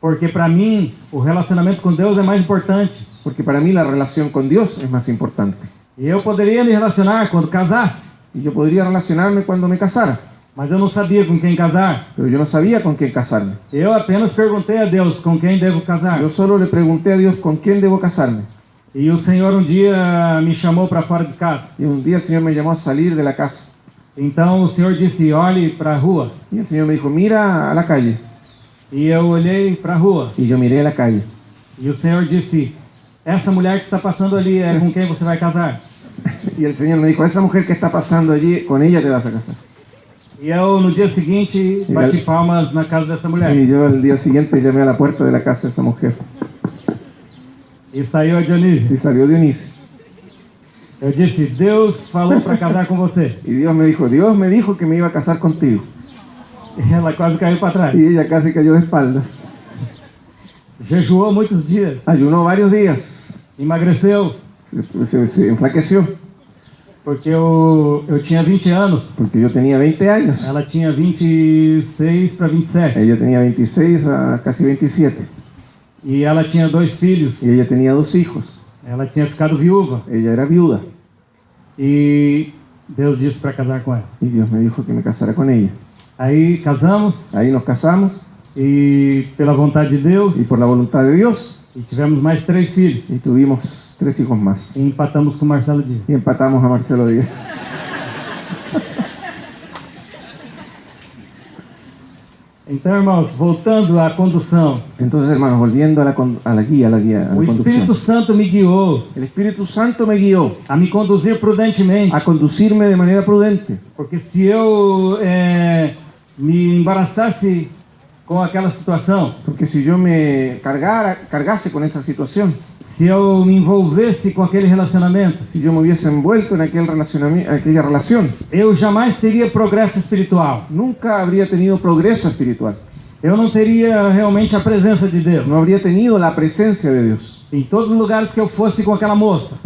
A: Porque para mim, o relacionamento com Deus é mais importante.
B: Porque para mí la relación con Dios es más importante.
A: E eu poderia me relacionar quando casasse,
B: Y yo podría relacionarme cuando me casara,
A: mas eu não sabia com quem casar.
B: pero yo no sabía con quién casarme.
A: Eu apenas perguntei a Deus com quem devo casar.
B: Yo solo le pregunté a Dios con quién debo casarme.
A: E o Senhor um dia me chamou para fora de casa.
B: Y un día el Señor me llamó a salir de la casa.
A: Então o Senhor disse, olhe para a rua.
B: Y el Señor me dijo, mira a la calle.
A: E eu olhei para a rua.
B: Y yo miré a la calle.
A: E o Senhor disse, essa mulher que está passando ali é com quem você vai casar.
B: Y el Señor me dijo, esa mujer que está pasando allí, con ella te vas a casar.
A: E eu no dia seguinte bati palmas na casa dessa mulher.
B: Y yo el día siguiente llamé a la puerta de la casa de esa mujer.
A: E saiu a Dionísio.
B: Y salió Dionisio.
A: Eu disse, Deus falou para casar com você.
B: Y Dios me dijo que me iba a casar contigo.
A: E ela quase caiu para trás.
B: Y ella casi cayó de espaldas.
A: Jejuou muitos dias.
B: Ayunó varios días.
A: Emagreceu.
B: Se enflaqueció.
A: Porque eu tinha 20 anos.
B: Porque yo tenía 20 años.
A: Ela tinha 26 para 27.
B: Ella tenía 26 a casi 27.
A: E ela tinha 2 filhos.
B: Y ella tenía 2 hijos.
A: Ela tinha ficado viúva.
B: Ella era viuda.
A: E Deus disse para casar com ela.
B: Y Dios me dijo que me casara con ella.
A: Aí casamos.
B: Ahí nos casamos.
A: E pela vontade de Deus.
B: Y por la voluntad de Dios.
A: E tivemos mais 3 filhos.
B: Y tuvimos 3 hijos más.
A: E empatamos com Marcelo Dias.
B: Y empatamos a Marcelo Díaz.
A: Então, irmãos, voltando à condução.
B: Entonces, hermanos, volviendo a la guía, a
A: O
B: la
A: Espírito
B: conducción.
A: Santo me guiou
B: El Espíritu Santo me guió
A: a me conduzir prudentemente.
B: a conducirme de manera prudente.
A: Porque se eu me embaraçasse com aquela situação,
B: Porque si yo me cargase con esa situación,
A: se eu me envolvesse com aquele relacionamento,
B: si yo me hubiese envuelto en aquella relación,
A: eu jamais teria progresso espiritual.
B: nunca habría tenido progreso espiritual.
A: Eu não teria realmente a presença de Deus.
B: No habría tenido la presencia de Dios.
A: Em todos os lugares que eu fosse com aquela moça,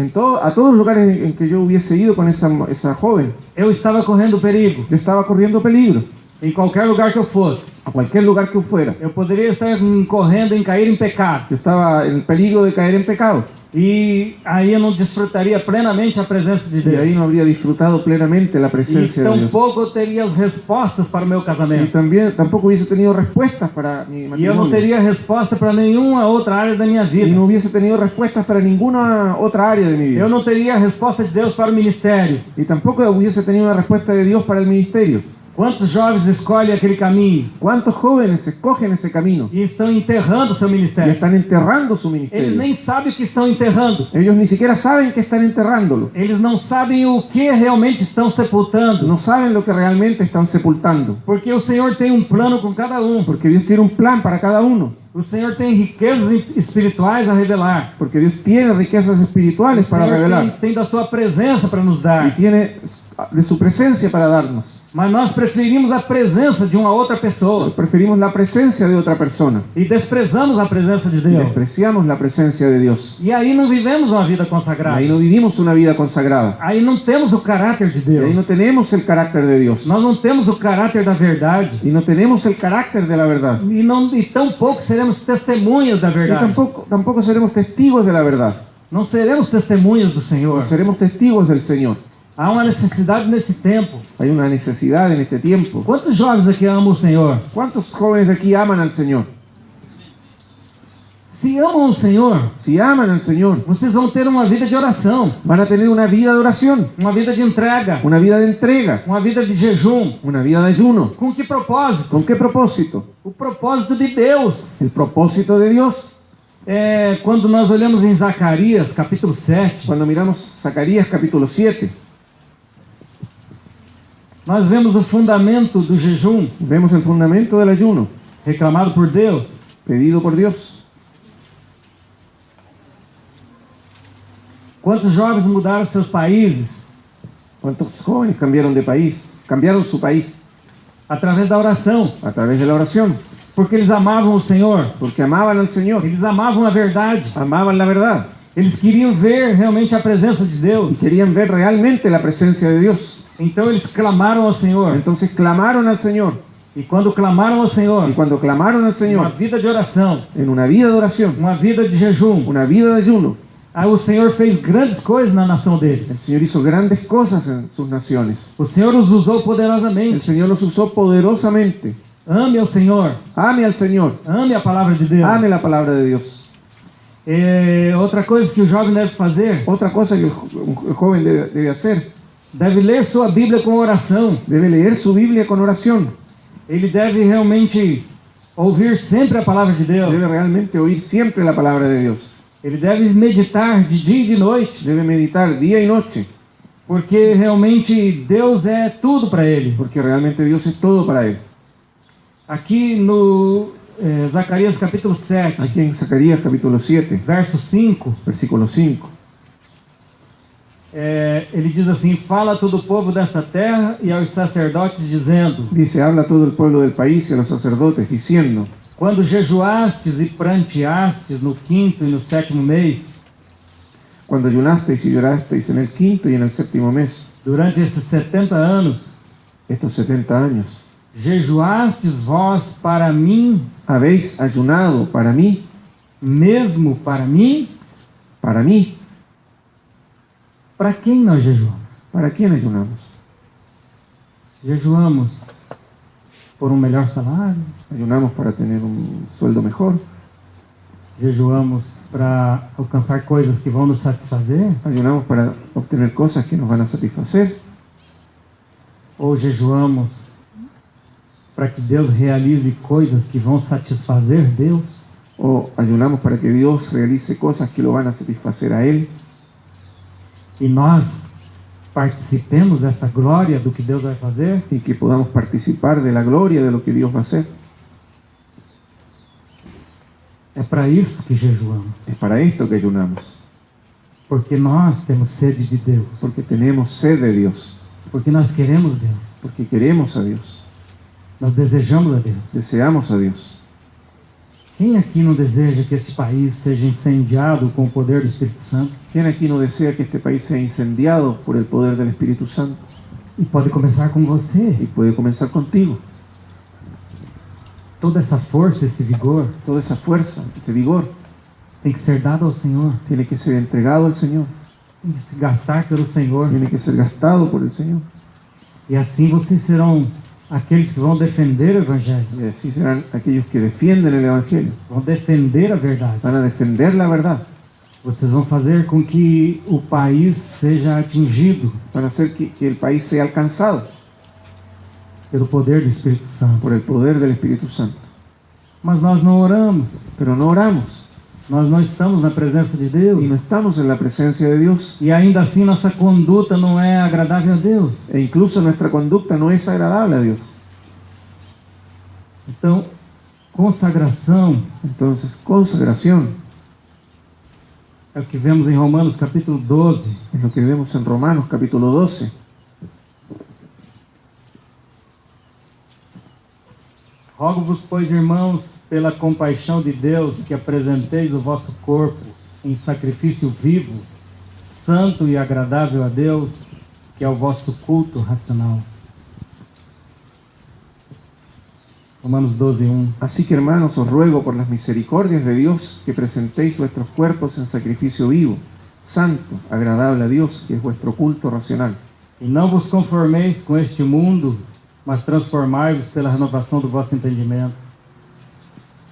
B: A todos los lugares en que yo hubiese ido con esa joven,
A: eu estava correndo perigo.
B: yo estaba corriendo peligro.
A: Em qualquer lugar que eu fosse,
B: A cualquier lugar que yo fuera,
A: eu poderia estar correndo em cair em pecado.
B: yo estaba en peligro de caer en pecado.
A: E aí eu não desfrutaria plenamente a presença de
B: Y ahí
A: Deus.
B: no habría disfrutado plenamente la
A: E
B: presencia de Dios.
A: tampouco eu teria as respostas para o meu
B: Y
A: casamento.
B: también tampoco hubiese tenido respuestas para mi
A: E eu não
B: matrimonio.
A: teria resposta para nenhuma outra área da minha
B: Y
A: vida.
B: no hubiese tenido respuestas para ninguna otra área de mi vida.
A: Eu não teria a resposta de Deus para o ministério.
B: Y tampoco hubiese tenido una respuesta de Dios para el ministerio.
A: Quantos jovens escolhem aquele caminho
B: ¿Cuántos jóvenes escogen ese camino
A: e estão enterrando seu
B: y
A: ministério?
B: están enterrando su
A: Eles
B: ministerio?
A: nem sabem o que estão enterrando.
B: Ellos ni siquiera saben que están enterrándolo.
A: Eles não sabem o que realmente estão sepultando.
B: No saben lo que realmente están sepultando.
A: Porque o Senhor tem um plano com cada um.
B: Porque Dios tiene un plan para cada uno.
A: O Senhor tem riquezas espirituais a revelar.
B: Porque Dios tiene riquezas espirituales
A: O
B: para
A: Senhor
B: revelar.
A: tem da sua presença para nos
B: Y
A: dar.
B: tiene de su presencia para darnos.
A: Mas nós preferimos a presença de uma outra pessoa.
B: Preferimos la presencia de otra persona.
A: E desprezamos a presença de
B: Y
A: Deus.
B: despreciamos la presencia de Dios.
A: E aí não vivemos uma vida
B: Y
A: consagrada.
B: ahí no vivimos una vida consagrada.
A: Aí não temos o caráter de
B: Y ahí no
A: Deus.
B: tenemos el carácter de Dios.
A: Nós não temos o caráter da verdade.
B: Y no tenemos el carácter de la verdad.
A: E tampouco seremos testemunhas da
B: Y
A: verdade.
B: tampoco seremos testigos de la verdad.
A: Não seremos testemunhas do Senhor.
B: Seremos testigos del Señor.
A: Há uma necessidade nesse tempo.
B: Hay una necesidad en este tiempo.
A: Quantos jovens aqui amam o Senhor?
B: ¿Cuántos jóvenes de aquí aman al Señor?
A: Se amam o Senhor,
B: Si aman al Señor,
A: vocês vão ter uma vida de oração,
B: van a tener una vida de oración,
A: uma vida de entrega,
B: una vida de entrega,
A: uma vida de jejum.
B: una vida de ayuno.
A: Com que propósito?
B: ¿Con qué propósito?
A: O propósito de Deus.
B: El propósito de Dios.
A: Quando nós olhamos em Zacarias, capítulo 7,
B: Cuando miramos Zacarías capítulo 7,
A: nós vemos o fundamento do jejum
B: vemos el fundamento del ayuno,
A: reclamado por Deus.
B: pedido por Dios.
A: Quantos jovens mudaram seus países
B: ¿Cuántos jóvenes cambiaron de país? Cambiaron su país
A: através da oração,
B: a través de la oración,
A: porque eles amavam o Senhor,
B: porque amaban al Señor,
A: eles amavam a verdade,
B: amaban la verdad
A: eles queriam ver realmente a presença de
B: y
A: Deus.
B: querían ver realmente la presencia de Dios.
A: Então eles clamaram ao Senhor.
B: Entonces clamaron al Señor,
A: E quando clamaram ao Senhor,
B: y cuando clamaron al
A: uma
B: Señor
A: vida de oração,
B: en una vida de oración,
A: uma vida de jejum,
B: una vida de ayuno,
A: aí o Senhor fez grandes coisas na nação
B: el
A: deles.
B: Señor hizo grandes cosas en sus naciones.
A: O Senhor os usou
B: El
A: poderosamente.
B: Señor los usó poderosamente.
A: Ame ao Senhor,
B: Ame al Señor,
A: ame a palavra de Deus.
B: ame la palabra de Dios.
A: Outra coisa que o jovem deve fazer,
B: Otra cosa que el joven debe hacer,
A: deve ler sua Bíblia com oração.
B: debe leer su Biblia con oración.
A: Ele deve realmente ouvir sempre a palavra de Deus.
B: Debe realmente oír siempre la palabra de Dios.
A: Ele deve meditar de dia e de noite,
B: Debe meditar día y noche,
A: porque realmente Deus é tudo para ele.
B: porque realmente Dios es todo para él.
A: Aqui no Zacarias capítulo 7,
B: Aquí en Zacarías capítulo 7,
A: verso 5,
B: versículo 5,
A: ele diz assim: fala a todo o povo desta terra e aos sacerdotes, dizendo:
B: dice, habla a todo el pueblo del país y a los sacerdotes, diciendo,
A: quando jejuastes e pranteastes no quinto e no sétimo mês,
B: cuando ayunasteis y llorasteis en el quinto y en el séptimo mes,
A: durante esses 70 anos,
B: estos 70 años,
A: jejuastes vós para mim,
B: habéis ayunado para mí,
A: mesmo para mim?
B: para mí.
A: Para quem nós jejuamos?
B: ¿Para quién ayunamos?
A: Jejuamos por um melhor salário?
B: Ayunamos para tener un sueldo mejor,
A: Jejuamos para alcançar coisas que vão nos satisfazer?
B: ayunamos para obtener cosas que nos van a satisfacer,
A: Ou jejuamos para que Deus realize coisas que vão satisfazer Deus?
B: o ayunamos para que Dios realice cosas que lo van a satisfacer a Él
A: E nós participemos desta glória do que Deus vai fazer?
B: y que podamos participar de la gloria de lo que Dios va a hacer.
A: É para isso que jejuamos,
B: Es para esto que ayunamos,
A: porque nós temos sede de Deus,
B: porque tenemos sed de Dios,
A: porque nós queremos Deus,
B: porque queremos a Dios,
A: nós desejamos a Deus.
B: deseamos a Dios.
A: Quem aqui não deseja que esse país seja incendiado com o poder do Espírito Santo?
B: ¿Quién aquí no desea que este país sea incendiado por el poder del Espíritu Santo?
A: E pode começar com você.
B: Y puede comenzar contigo.
A: Toda essa força, esse vigor,
B: Toda esa fuerza, ese vigor,
A: tem que ser dado ao Senhor,
B: tiene que ser entregado al Señor,
A: tem que se gastar pelo Senhor.
B: tiene que ser gastado por el Señor.
A: E assim vocês serão aqueles que vão defender o Evangelho,
B: Y así serán aquellos que defienden el Evangelio,
A: vão defender a verdade.
B: van a defender la verdad,
A: Vocês vão fazer com que o país seja atingido
B: van a hacer que el país sea alcanzado
A: pelo poder do Espírito Santo.
B: por el poder del Espíritu Santo.
A: Mas nós não oramos,
B: Pero no oramos
A: nós não estamos na presença de Deus.
B: y no estamos en la presencia de Dios,
A: E ainda assim nossa conduta não é agradável a Deus.
B: e incluso nuestra conducta no es agradable a Dios.
A: Então, consagração
B: Entonces, consagración
A: é o que vemos em Romanos capítulo 12.
B: es lo que vemos en Romanos capítulo 12.
A: Rogo-vos, pois, irmãos, pela compaixão de Deus, que apresenteis o vosso corpo em sacrifício vivo, santo e agradável a Deus, que é o vosso culto racional. Romanos 12:1.
B: Así que, hermanos, os ruego por las misericordias de Dios que presentéis vuestros cuerpos en sacrificio vivo, santo, agradable a Dios, que es vuestro culto racional.
A: E não vos conformeis com este mundo, mas transformai-vos pela renovação do vosso entendimento,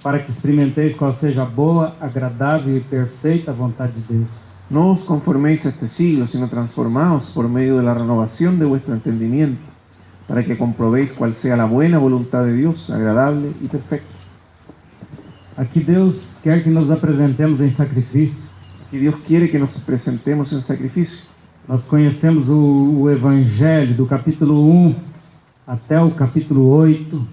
A: para que experimenteis qual seja a boa, agradável e perfeita vontade de Deus.
B: No os conforméis a este siglo, sino transformaos por medio de la renovación de vuestro entendimiento, para que comprobéis cuál sea la buena voluntad de Dios, agradable y perfecta.
A: Aqui Deus quer que nos apresentemos em sacrifício.
B: Y Dios quiere que nos presentemos en sacrificio.
A: Nós conhecemos o Evangelho do capítulo 1 até o capítulo 8.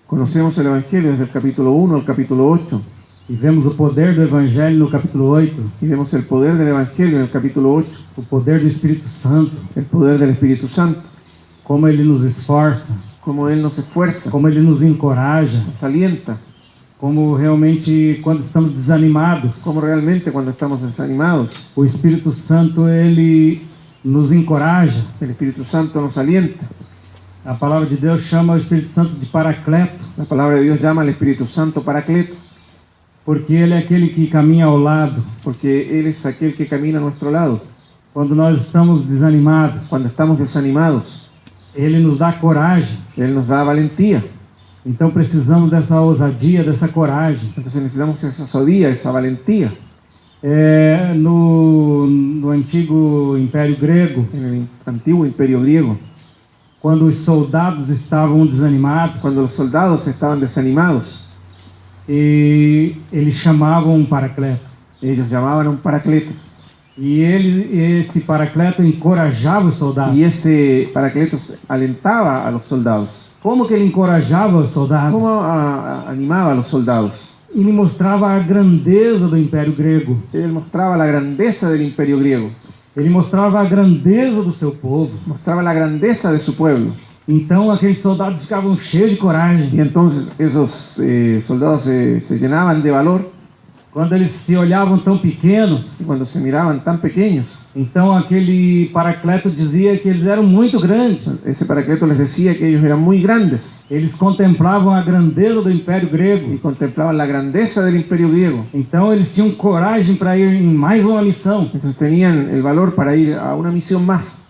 B: Conocemos el Evangelio desde el capítulo 1 al capítulo 8.
A: E vemos o poder do Evangelho no capítulo 8,
B: Y vemos el poder del Evangelio en el capítulo 8,
A: o poder do Espírito Santo,
B: el poder del Espíritu Santo,
A: como ele nos esforça,
B: cómo Él nos esfuerza,
A: como ele nos encoraja,
B: nos alienta,
A: como realmente quando estamos desanimados,
B: cómo realmente cuando estamos desanimados,
A: o Espírito Santo ele nos encoraja.
B: el Espíritu Santo nos alienta.
A: A palavra de Deus chama o Espírito Santo de Paracleto,
B: La palabra de Dios llama al Espíritu Santo Paracleto,
A: porque ele é aquele que caminha ao lado
B: porque Él es aquel que camina a nuestro lado.
A: quando nós estamos desanimados.
B: Cuando estamos desanimados,
A: Ele nos dá coragem.
B: Él nos da valentía.
A: Então precisamos dessa ousadia, dessa coragem.
B: Entonces necesitamos esa osadía, esa valentía.
A: No antigo Império Grego,
B: En el antiguo imperio griego,
A: quando os soldados estavam desanimados,
B: cuando los soldados estaban desanimados,
A: e eles chamavam um Paracleto.
B: ellos llamaban a un Paracleto.
A: E esse Paracleto encorajava os soldados.
B: Y ese Paracleto alentaba a los soldados.
A: Como que ele encorajava os soldados?
B: ¿Cómo animaba a los soldados?
A: E lhe mostrava a grandeza do Império Grego.
B: Él mostraba la grandeza del imperio griego,
A: Ele mostrava a grandeza do seu povo.
B: mostraba la grandeza de su pueblo.
A: Então aqueles soldados ficavam cheios de coragem.
B: Y entonces esos soldados se llenaban de valor.
A: Quando eles se olhavam tão pequenos,
B: Y cuando se miraban tan pequeños,
A: então aquele Paracleto dizia que eles eram muito grandes.
B: ese Paracleto les decía que ellos eran muy grandes
A: Eles contemplavam a grandeza do Império
B: y
A: Grego.
B: contemplaban la grandeza del imperio griego.
A: Então eles tinham coragem para ir em mais uma missão.
B: Entonces tenían el valor para ir a una misión más.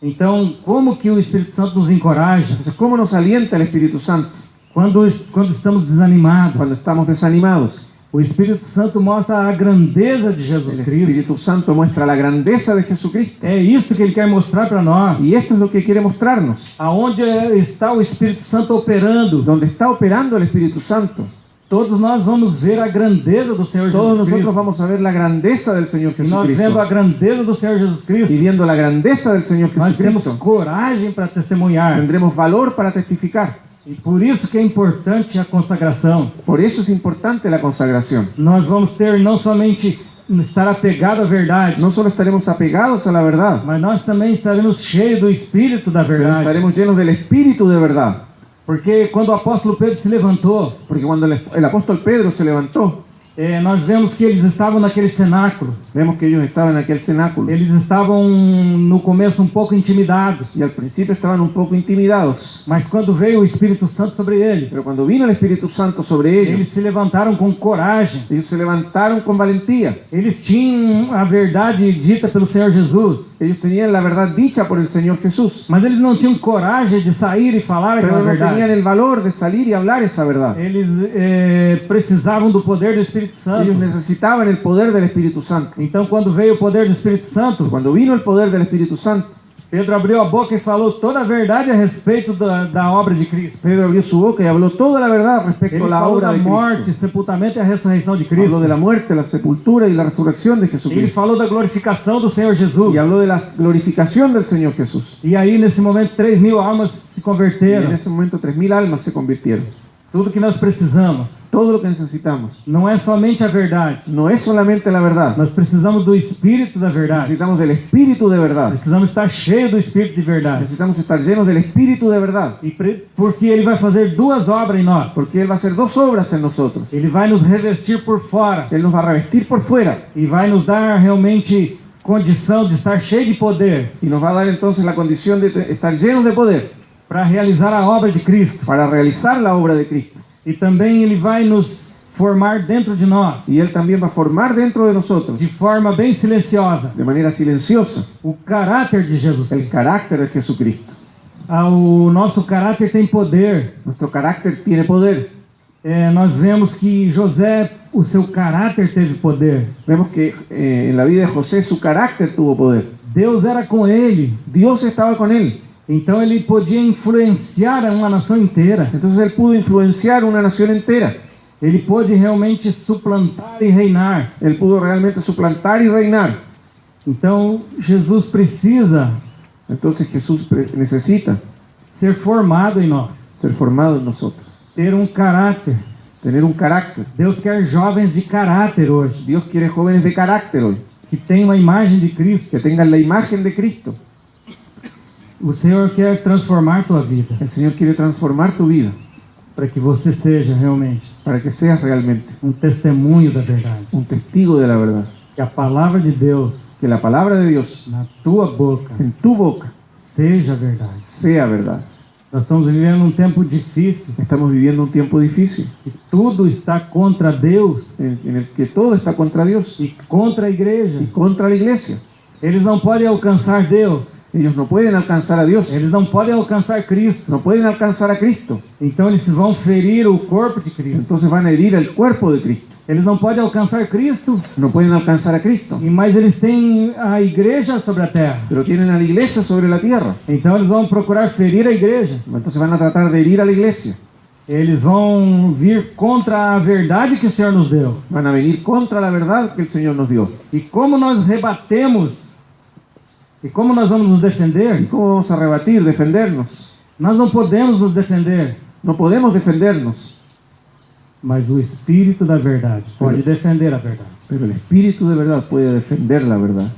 A: Então, como que o Espírito Santo nos encoraja
B: Entonces, ¿cómo nos alienta el Espíritu Santo
A: quando estamos desanimados?
B: cuando estamos desanimados?
A: O Espírito Santo mostra a grandeza de
B: El
A: Jesus Cristo.
B: Espíritu Santo muestra la grandeza de Jesucristo.
A: É isso que ele quer mostrar para nós.
B: Y esto es lo que quiere mostrarnos.
A: Aonde está o Espírito Santo operando,
B: Donde está operando el Espíritu Santo,
A: todos nós vamos ver a grandeza do Senhor
B: todos
A: Jesus
B: nosotros
A: Cristo.
B: vamos a ver la grandeza del Señor
A: E nós vendo a
B: Jesucristo.
A: grandeza do Senhor Jesus
B: Y
A: Cristo,
B: viendo la grandeza del Señor
A: nós temos
B: Jesucristo,
A: coragem para testemunhar.
B: tendremos valor para testificar.
A: E por isso que é importante a consagração.
B: Por eso es importante la consagración.
A: Nós vamos ter não somente estar apegado à verdade,
B: No solo estaremos apegados a la verdad,
A: mas nós também estaremos cheios do Espírito da
B: pero
A: verdade.
B: estaremos llenos del Espíritu de verdad.
A: Porque quando o apóstolo Pedro se levantou,
B: Porque cuando el apóstol Pedro se levantó,
A: nós vemos que eles estavam naquele cenáculo.
B: vemos que ellos estaban en aquel cenáculo.
A: Eles estavam no começo um pouco intimidados,
B: Y al principio estaban un poco intimidados.
A: mas quando veio o Espírito Santo sobre eles,
B: Pero cuando vino el Espíritu Santo sobre ellos,
A: eles se levantaram com coragem.
B: ellos se levantaron con valentía.
A: Eles tinham a verdade dita pelo Senhor Jesus,
B: Ellos tenían la verdad dicha por el Señor Jesús,
A: mas eles não tinham coragem de sair e falar
B: pero
A: aquela
B: no tenían
A: verdade.
B: el valor de salir y hablar esa verdad.
A: Eles precisavam do poder do Espírito
B: Ellos
A: Santo.
B: necesitaban el poder del Espíritu Santo.
A: Então, quando veio o poder do Espírito Santo,
B: Cuando vino el poder del Espíritu Santo,
A: Pedro abriu a boca e falou toda a verdade a respeito da obra de Cristo.
B: Pedro abrió su boca y habló toda la verdad respecto
A: Ele
B: a la
A: falou
B: obra
A: da
B: de
A: morte,
B: Cristo.
A: sepultamento e a ressurreição de
B: Habló
A: Cristo.
B: de la muerte, la sepultura y la resurrección de
A: Ele
B: Jesucristo.
A: falou da glorificação do Senhor Jesus.
B: Y habló de la glorificación del Señor Jesús.
A: E aí, nesse momento, 3.000 almas se
B: Y en
A: converteram.
B: ese momento 3.000 almas se convirtieron.
A: Tudo que nós precisamos
B: Todo lo que necesitamos
A: não é somente a verdade.
B: no es solamente la verdad.
A: Nós precisamos do Espírito da verdade.
B: Necesitamos del Espíritu de verdad.
A: Precisamos estar cheios do Espírito de verdade.
B: Necesitamos estar llenos del Espíritu de verdad.
A: Porque Ele vai fazer duas obras em nós.
B: Porque Él va a hacer dos obras en nosotros.
A: Ele vai nos revestir por fora
B: Él nos va a revestir por fuera
A: e vai nos dar realmente condição de estar cheio de poder
B: y nos va a dar entonces la condición de estar llenos de poder
A: para realizar a obra de Cristo.
B: para realizar la obra de Cristo.
A: E também Ele vai nos formar dentro de nós,
B: Y Él también va a formar dentro de nosotros,
A: de forma bem silenciosa,
B: de manera silenciosa,
A: o caráter de Jesus
B: el
A: Cristo.
B: carácter de Jesucristo.
A: O nosso caráter tem poder.
B: Nuestro carácter tiene poder.
A: Nós vemos que José, o seu caráter teve poder.
B: Vemos que en la vida de José su carácter tuvo poder.
A: Deus era com ele,
B: Dios estaba con él.
A: então ele podia influenciar uma nação inteira.
B: Entonces él pudo influenciar una nación entera.
A: Ele pôde realmente suplantar e reinar.
B: Él pudo realmente suplantar y reinar.
A: Então Jesus precisa
B: Entonces Jesús necesita
A: ser formado em nós,
B: ser formado en nosotros,
A: ter um caráter
B: tener un carácter.
A: Deus quer jovens de caráter hoje,
B: Dios quiere jóvenes de carácter hoy,
A: que tenham a imagem de Cristo.
B: que tengan la imagen de Cristo.
A: O Senhor quer transformar tua vida,
B: El Señor quiere transformar tu vida
A: para que você seja realmente
B: para que seas realmente
A: testemunho da verdade.
B: un testigo de la verdad.
A: Que a palavra de Deus
B: Que la palabra de Dios
A: na tua boca
B: en tu boca
A: seja verdade.
B: sea verdad.
A: Nós estamos vivendo tempo difícil,
B: Estamos viviendo un tiempo difícil
A: que tudo está contra Deus
B: en el que todo está contra Dios
A: e contra a igreja.
B: y contra la iglesia.
A: Eles não podem alcançar Deus,
B: Ellos no pueden alcanzar a Dios,
A: eles não podem alcançar Cristo.
B: no pueden alcanzar a Cristo.
A: Então eles vão ferir o corpo de Cristo.
B: Entonces van a herir el cuerpo de Cristo.
A: Eles não podem alcançar Cristo,
B: No pueden alcanzar a Cristo,
A: mas eles têm a igreja sobre a terra.
B: pero tienen a la iglesia sobre la tierra.
A: Então eles vão procurar ferir a igreja.
B: Entonces van a tratar de herir a la iglesia.
A: Eles vão vir contra a verdade que o Senhor nos deu.
B: Van a venir contra la verdad que el Señor nos dio.
A: E como nós rebatemos, e como nós vamos nos
B: ¿Y
A: defender,
B: cómo vamos a rebatir, defendernos?
A: nós não podemos nos defender,
B: No podemos defendernos,
A: mas o Espírito da verdade pode defender a verdade.
B: pero el Espíritu de verdad puede defender la verdad.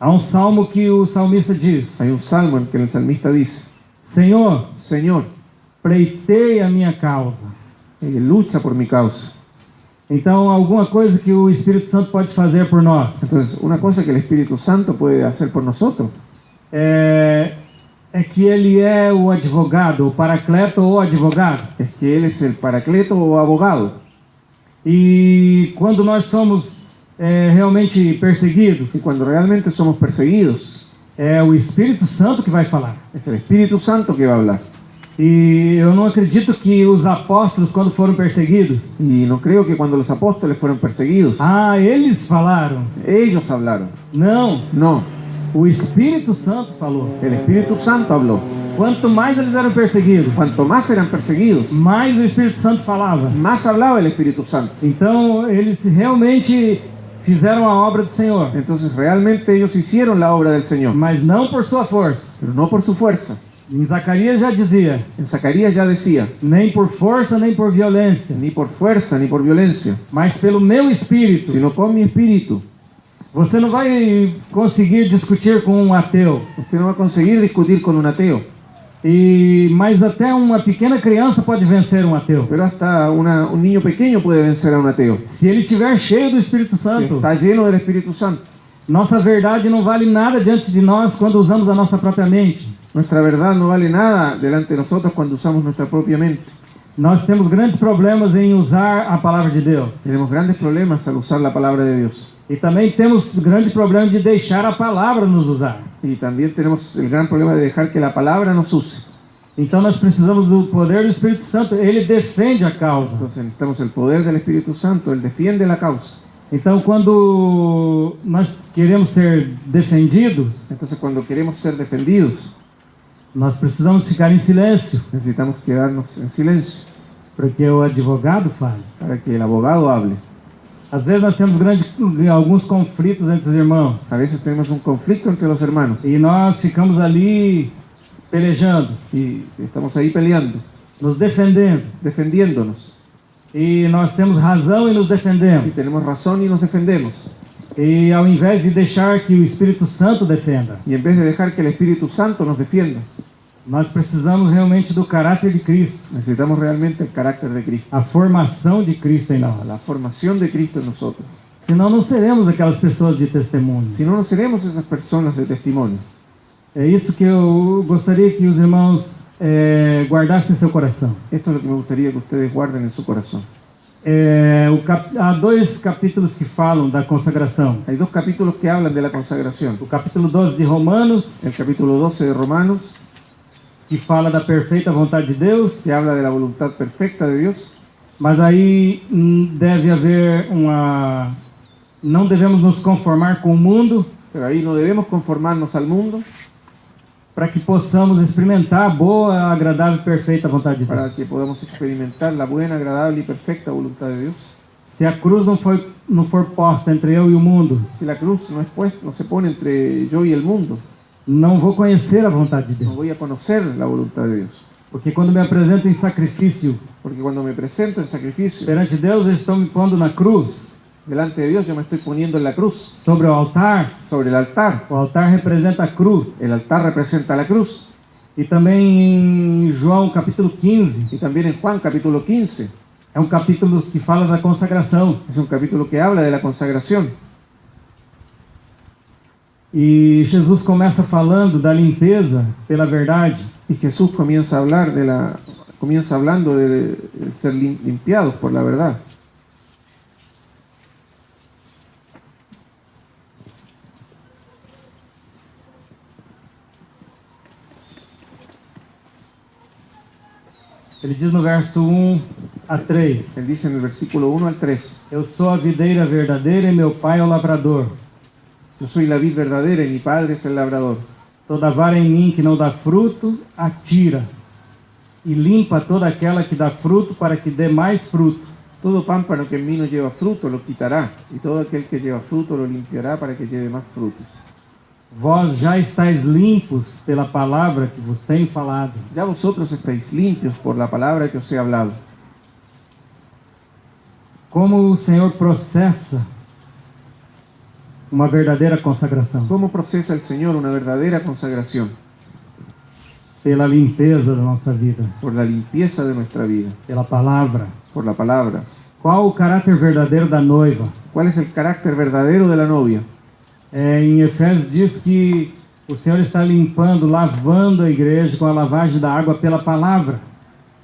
A: Há um salmo que o salmista diz:
B: Hay un salmo en que el salmista dice:
A: Senhor,
B: Señor,
A: pleiteia a minha causa.
B: lucha por mi causa.
A: Então, alguma coisa que o Espírito Santo pode fazer por nós
B: Entonces, una cosa que el Espíritu Santo puede hacer por nosotros
A: é que ele é o advogado, o paracleto ou advogado.
B: es que Él es el paracleto o abogado.
A: E quando nós somos realmente perseguidos,
B: Y cuando realmente somos perseguidos,
A: é o Espírito Santo que vai falar.
B: es el Espíritu Santo que va a hablar.
A: E eu não acredito que os apóstolos, quando foram perseguidos,
B: Y no creo que cuando los apóstoles fueron perseguidos,
A: eles falaram.
B: ellos hablaron.
A: Não,
B: No,
A: o Espírito Santo falou.
B: el Espíritu Santo habló.
A: Quanto mais eles eram perseguidos,
B: Cuanto más eran perseguidos,
A: mais o Espírito Santo falava.
B: más hablaba el Espíritu Santo.
A: Então, eles realmente fizeram a obra do Senhor,
B: Entonces realmente ellos hicieron la obra del Señor,
A: mas não por sua força.
B: pero no por su fuerza.
A: Em Zacarias já dizia,
B: En Zacarías ya decía,
A: nem por força, nem por violência,
B: ni por fuerza ni por violencia,
A: mas pelo meu Espírito.
B: sino con mi espíritu.
A: Você não vai conseguir discutir com um ateu,
B: Usted no va a conseguir discutir con un ateo,
A: mas até uma pequena criança pode vencer um ateu,
B: pero hasta un niño pequeño puede vencer a un ateo.
A: se ele estiver cheio do Espírito
B: Si
A: Santo.
B: está lleno del Espíritu Santo.
A: Nossa verdade não vale nada diante de nós quando usamos a nossa própria mente.
B: Nuestra verdad no vale nada delante de nosotros cuando usamos nuestra propia mente.
A: Nós temos grandes problemas em usar a palavra de Deus.
B: Tenemos grandes problemas al usar la palabra de Dios.
A: E também temos grande problema de deixar a palavra nos usar.
B: Y también tenemos el gran problema de dejar que la palabra nos use.
A: Então nós precisamos do poder do Espírito Santo. Ele defende a causa.
B: Entonces necesitamos el poder del Espíritu Santo, Él defiende la causa.
A: Então quando nós queremos ser defendidos,
B: Entonces cuando queremos ser defendidos,
A: nós precisamos ficar em silêncio,
B: necesitamos quedarnos en silencio
A: porque o advogado fale.
B: para que el abogado hable.
A: Às vezes nós temos alguns conflitos entre os irmãos
B: A veces tenemos un conflicto entre los hermanos
A: e nós ficamos ali pelejando,
B: y estamos ahí peleando,
A: nos defendendo.
B: defendiéndonos.
A: E nós temos razão e nos
B: Y
A: defendemos.
B: tenemos razón y nos defendemos.
A: E ao invés de deixar que o Espírito Santo defenda,
B: Y en vez de dejar que el Espíritu Santo nos defienda,
A: nós precisamos realmente do caráter de Cristo,
B: necesitamos realmente el carácter de Cristo,
A: a formação de Cristo em nós.
B: la formación de Cristo en nosotros.
A: Senão não seremos aquelas pessoas de testemunho.
B: Si no, no seremos esas personas de testimonio. É
A: isso que eu gostaria que os irmãos guardassem em seu coração.
B: Esto es lo que me gustaría que ustedes guarden en su corazón.
A: Há 2 capítulos que falam da consagração.
B: Hay 2 capítulos que hablan de la consagración.
A: O capítulo 12 de Romanos,
B: El capítulo 12 de Romanos,
A: que fala da perfeita vontade de Deus,
B: que habla de la voluntad perfecta de Dios.
A: mas aí deve haver uma... Não devemos nos conformar com o mundo,
B: Pero ahí no debemos conformarnos al mundo
A: para que possamos experimentar a boa, agradável e perfeita vontade de
B: para
A: Deus.
B: que podamos experimentar la buena, agradable y perfecta voluntad de Dios.
A: Se a cruz não for posta entre eu e o mundo,
B: Si la cruz no se pone entre yo y el mundo,
A: não vou conhecer a vontade de
B: no
A: Deus.
B: voy a conocer la voluntad de Dios.
A: Porque quando me apresento em sacrifício
B: Porque cuando me presento en sacrificio
A: perante Deus, eu estou me pondo na cruz,
B: delante de Dios, yo me estoy poniendo en la cruz,
A: sobre o altar.
B: sobre el altar.
A: O altar representa a cruz.
B: El altar representa la cruz.
A: E também em João capítulo 15,
B: Y también en Juan capítulo 15,
A: é um capítulo que fala da consagração.
B: es un capítulo que habla de la consagración.
A: E Jesus começa falando da limpeza pela verdade.
B: Y Jesús comienza hablando de ser limpiados por la verdad.
A: Ele diz no verso 1 a 3:
B: Él dice en el versículo 1 al 3,
A: Eu sou a videira verdadeira e meu pai é o lavrador.
B: yo soy la vid verdadera y mi padre es el labrador.
A: Toda vara em mim que não dá fruto, atira, e limpa toda aquela que dá fruto, para que dê mais fruto.
B: Todo pámpano que en mí no lleva fruto lo quitará, y todo aquel que lleva fruto lo limpiará para que lleve más frutos.
A: Vós já estáis limpos pela palavra que vos tenho falado.
B: Ya vosotros estáis limpios por la palabra que os he hablado.
A: Como o Senhor processa uma verdadeira consagração?
B: ¿Cómo procesa el Señor una verdadera consagración?
A: Pela limpeza da nossa vida,
B: Por la limpieza de nuestra vida,
A: pela palavra.
B: por la palabra.
A: Qual o caráter verdadeiro da noiva?
B: ¿Cuál es el carácter verdadero de la novia?
A: Em Efésios diz que o Senhor está limpando, lavando a igreja com a lavagem da água pela palavra.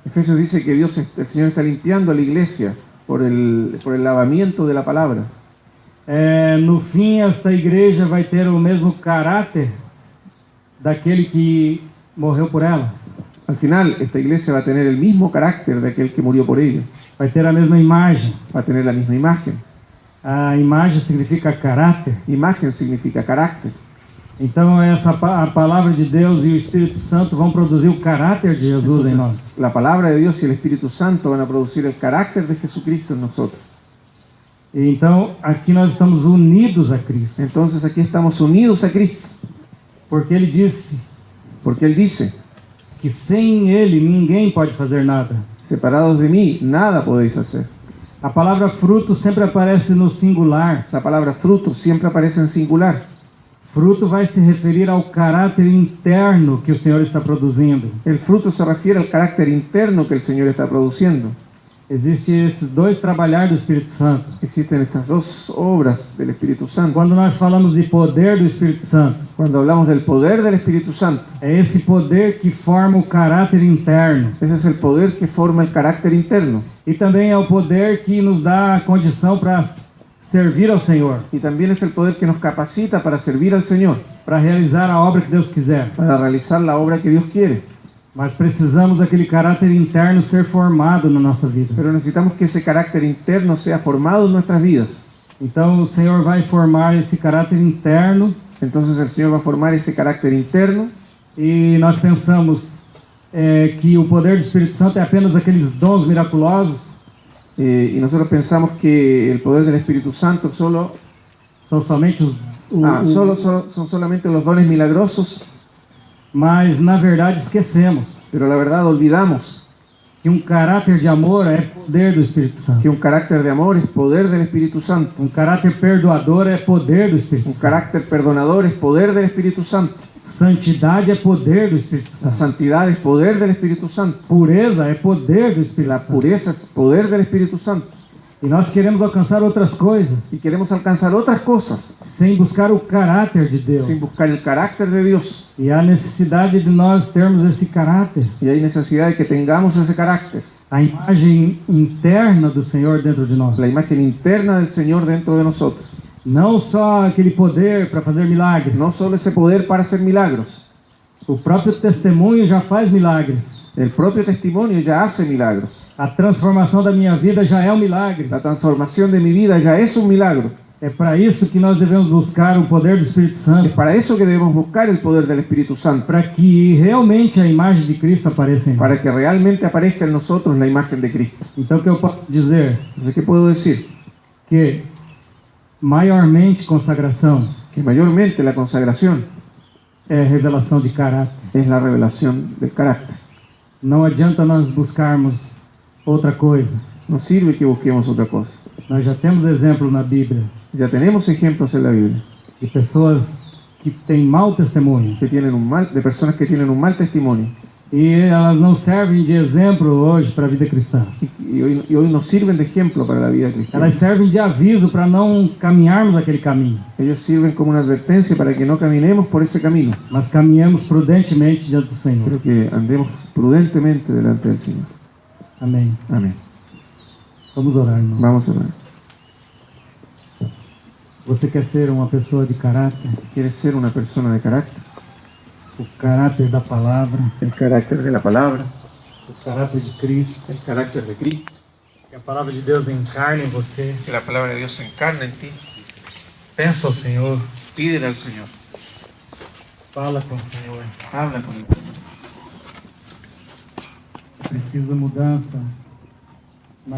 B: Efesios dice que el Señor está limpiando a la iglesia por el lavamiento de la palabra.
A: No fim, esta igreja vai ter o mesmo caráter daquele que morreu por ela.
B: Al final, esta iglesia va a tener el mismo carácter de aquel que murió por ella.
A: Vai ter a mesma imagem.
B: Va a tener la misma imagen.
A: A imagem significa caráter.
B: Imagen significa carácter.
A: Então a palavra de Deus e o Espírito Santo vão produzir o caráter de Jesus em nós.
B: Entonces, la palabra de Dios y el Espíritu Santo van a producir el carácter de Jesucristo en nosotros.
A: E então aqui nós estamos unidos a Cristo.
B: Entonces aquí estamos unidos a Cristo.
A: Porque Ele disse
B: Porque Él dice,
A: que sem Ele ninguém pode fazer nada.
B: separados de mí, nada podéis hacer.
A: A palavra fruto sempre aparece no singular.
B: La palabra fruto siempre aparece en singular.
A: Fruto vai se referir ao caráter interno que o Senhor está produzindo.
B: El fruto se refiere al carácter interno que el Señor está produciendo.
A: Existem esses dois trabalhar do Espírito Santo.
B: Existen estas dos obras del Espíritu Santo.
A: Quando nós falamos de poder do Espírito Santo,
B: Cuando hablamos del poder del Espíritu Santo,
A: é esse poder que forma o caráter interno.
B: ese es el poder que forma el carácter interno.
A: E também é o poder que nos dá a condição para servir ao Senhor,
B: Y también es el poder que nos capacita para servir al Señor,
A: para realizar a obra que Deus quiser.
B: para realizar la obra que Dios quiere.
A: Mas precisamos daquele caráter interno ser formado na nossa vida.
B: Pero necesitamos que ese carácter interno sea formado en nuestras vidas.
A: Então o Senhor vai formar esse caráter interno
B: Entonces el Señor va a formar ese carácter interno.
A: e nós pensamos que o poder do Espírito Santo é apenas aqueles dons miraculosos,
B: Y nosotros pensamos que el poder del Espíritu Santo
A: são somente
B: son solamente los dones milagrosos,
A: mas na verdade esquecemos
B: pero la verdad olvidamos
A: que caráter de amor é poder do Espírito Santo.
B: que un carácter de amor es poder del Espíritu Santo.
A: Caráter perdoador é poder do Espírito
B: Un
A: Santo.
B: carácter perdonador es poder del Espíritu Santo.
A: Santidade é poder do Espírito
B: La
A: Santo.
B: santidad es poder del Espíritu Santo.
A: Pureza é poder do Espírito
B: La
A: Santo.
B: pureza es poder del Espíritu Santo.
A: E nós queremos alcançar outras coisas
B: Y queremos alcanzar otras cosas
A: sem buscar o caráter de Deus.
B: sin buscar el carácter de Dios.
A: E há necessidade de nós termos esse caráter,
B: Y hay necesidad de que tengamos ese carácter.
A: a imagem interna do Senhor dentro de nós.
B: La imagen interna del Señor dentro de nosotros.
A: Não só aquele poder para fazer milagres.
B: No solo ese poder para hacer milagros.
A: O próprio testemunho já faz milagres.
B: El propio testimonio ya hace milagros.
A: A transformação da minha vida já é um milagre.
B: La transformación de mi vida ya es un milagro.
A: É para isso que nós devemos buscar o poder do Espírito
B: Es
A: Santo,
B: para eso que debemos buscar el poder del Espíritu Santo.
A: para que realmente a imagem de Cristo apareça em nós.
B: Para que realmente aparezca en nosotros la imagen de Cristo.
A: Então, o que eu posso dizer?
B: Entonces, ¿qué puedo decir?
A: Que maiormente consagração
B: Que mayormente la consagración
A: é revelação de caráter.
B: es la revelación del carácter.
A: Não adianta nós buscarmos outra coisa.
B: No sirve que busquemos otra cosa.
A: Nós já temos exemplo na Bíblia
B: Ya tenemos ejemplos en la Biblia
A: de pessoas que têm mau testemunho.
B: de personas que tienen un mal testimonio
A: E elas não servem de exemplo hoje para a vida cristã.
B: y hoy nos sirven de ejemplo para la vida cristiana.
A: Elas servem de aviso para não caminharmos aquele caminho,
B: Ellos sirven como una advertencia para que no caminemos por ese camino,
A: mas caminhemos prudentemente diante do Senhor.
B: pero que andemos prudentemente delante del Señor.
A: Amém.
B: Amén.
A: Vamos orar, irmão.
B: Vamos a orar.
A: Você quer ser uma pessoa de caráter?
B: ¿Quieres ser una persona de carácter?
A: O caráter da palavra,
B: El carácter de la palabra,
A: o caráter de Cristo.
B: el carácter de Cristo.
A: Que a palavra de Deus encarne em você.
B: Que la palabra de Dios se encarne en ti.
A: Pensa ao Senhor.
B: Pídele al Señor.
A: Fala com o Senhor.
B: Habla con Él.
A: Precisa mudança.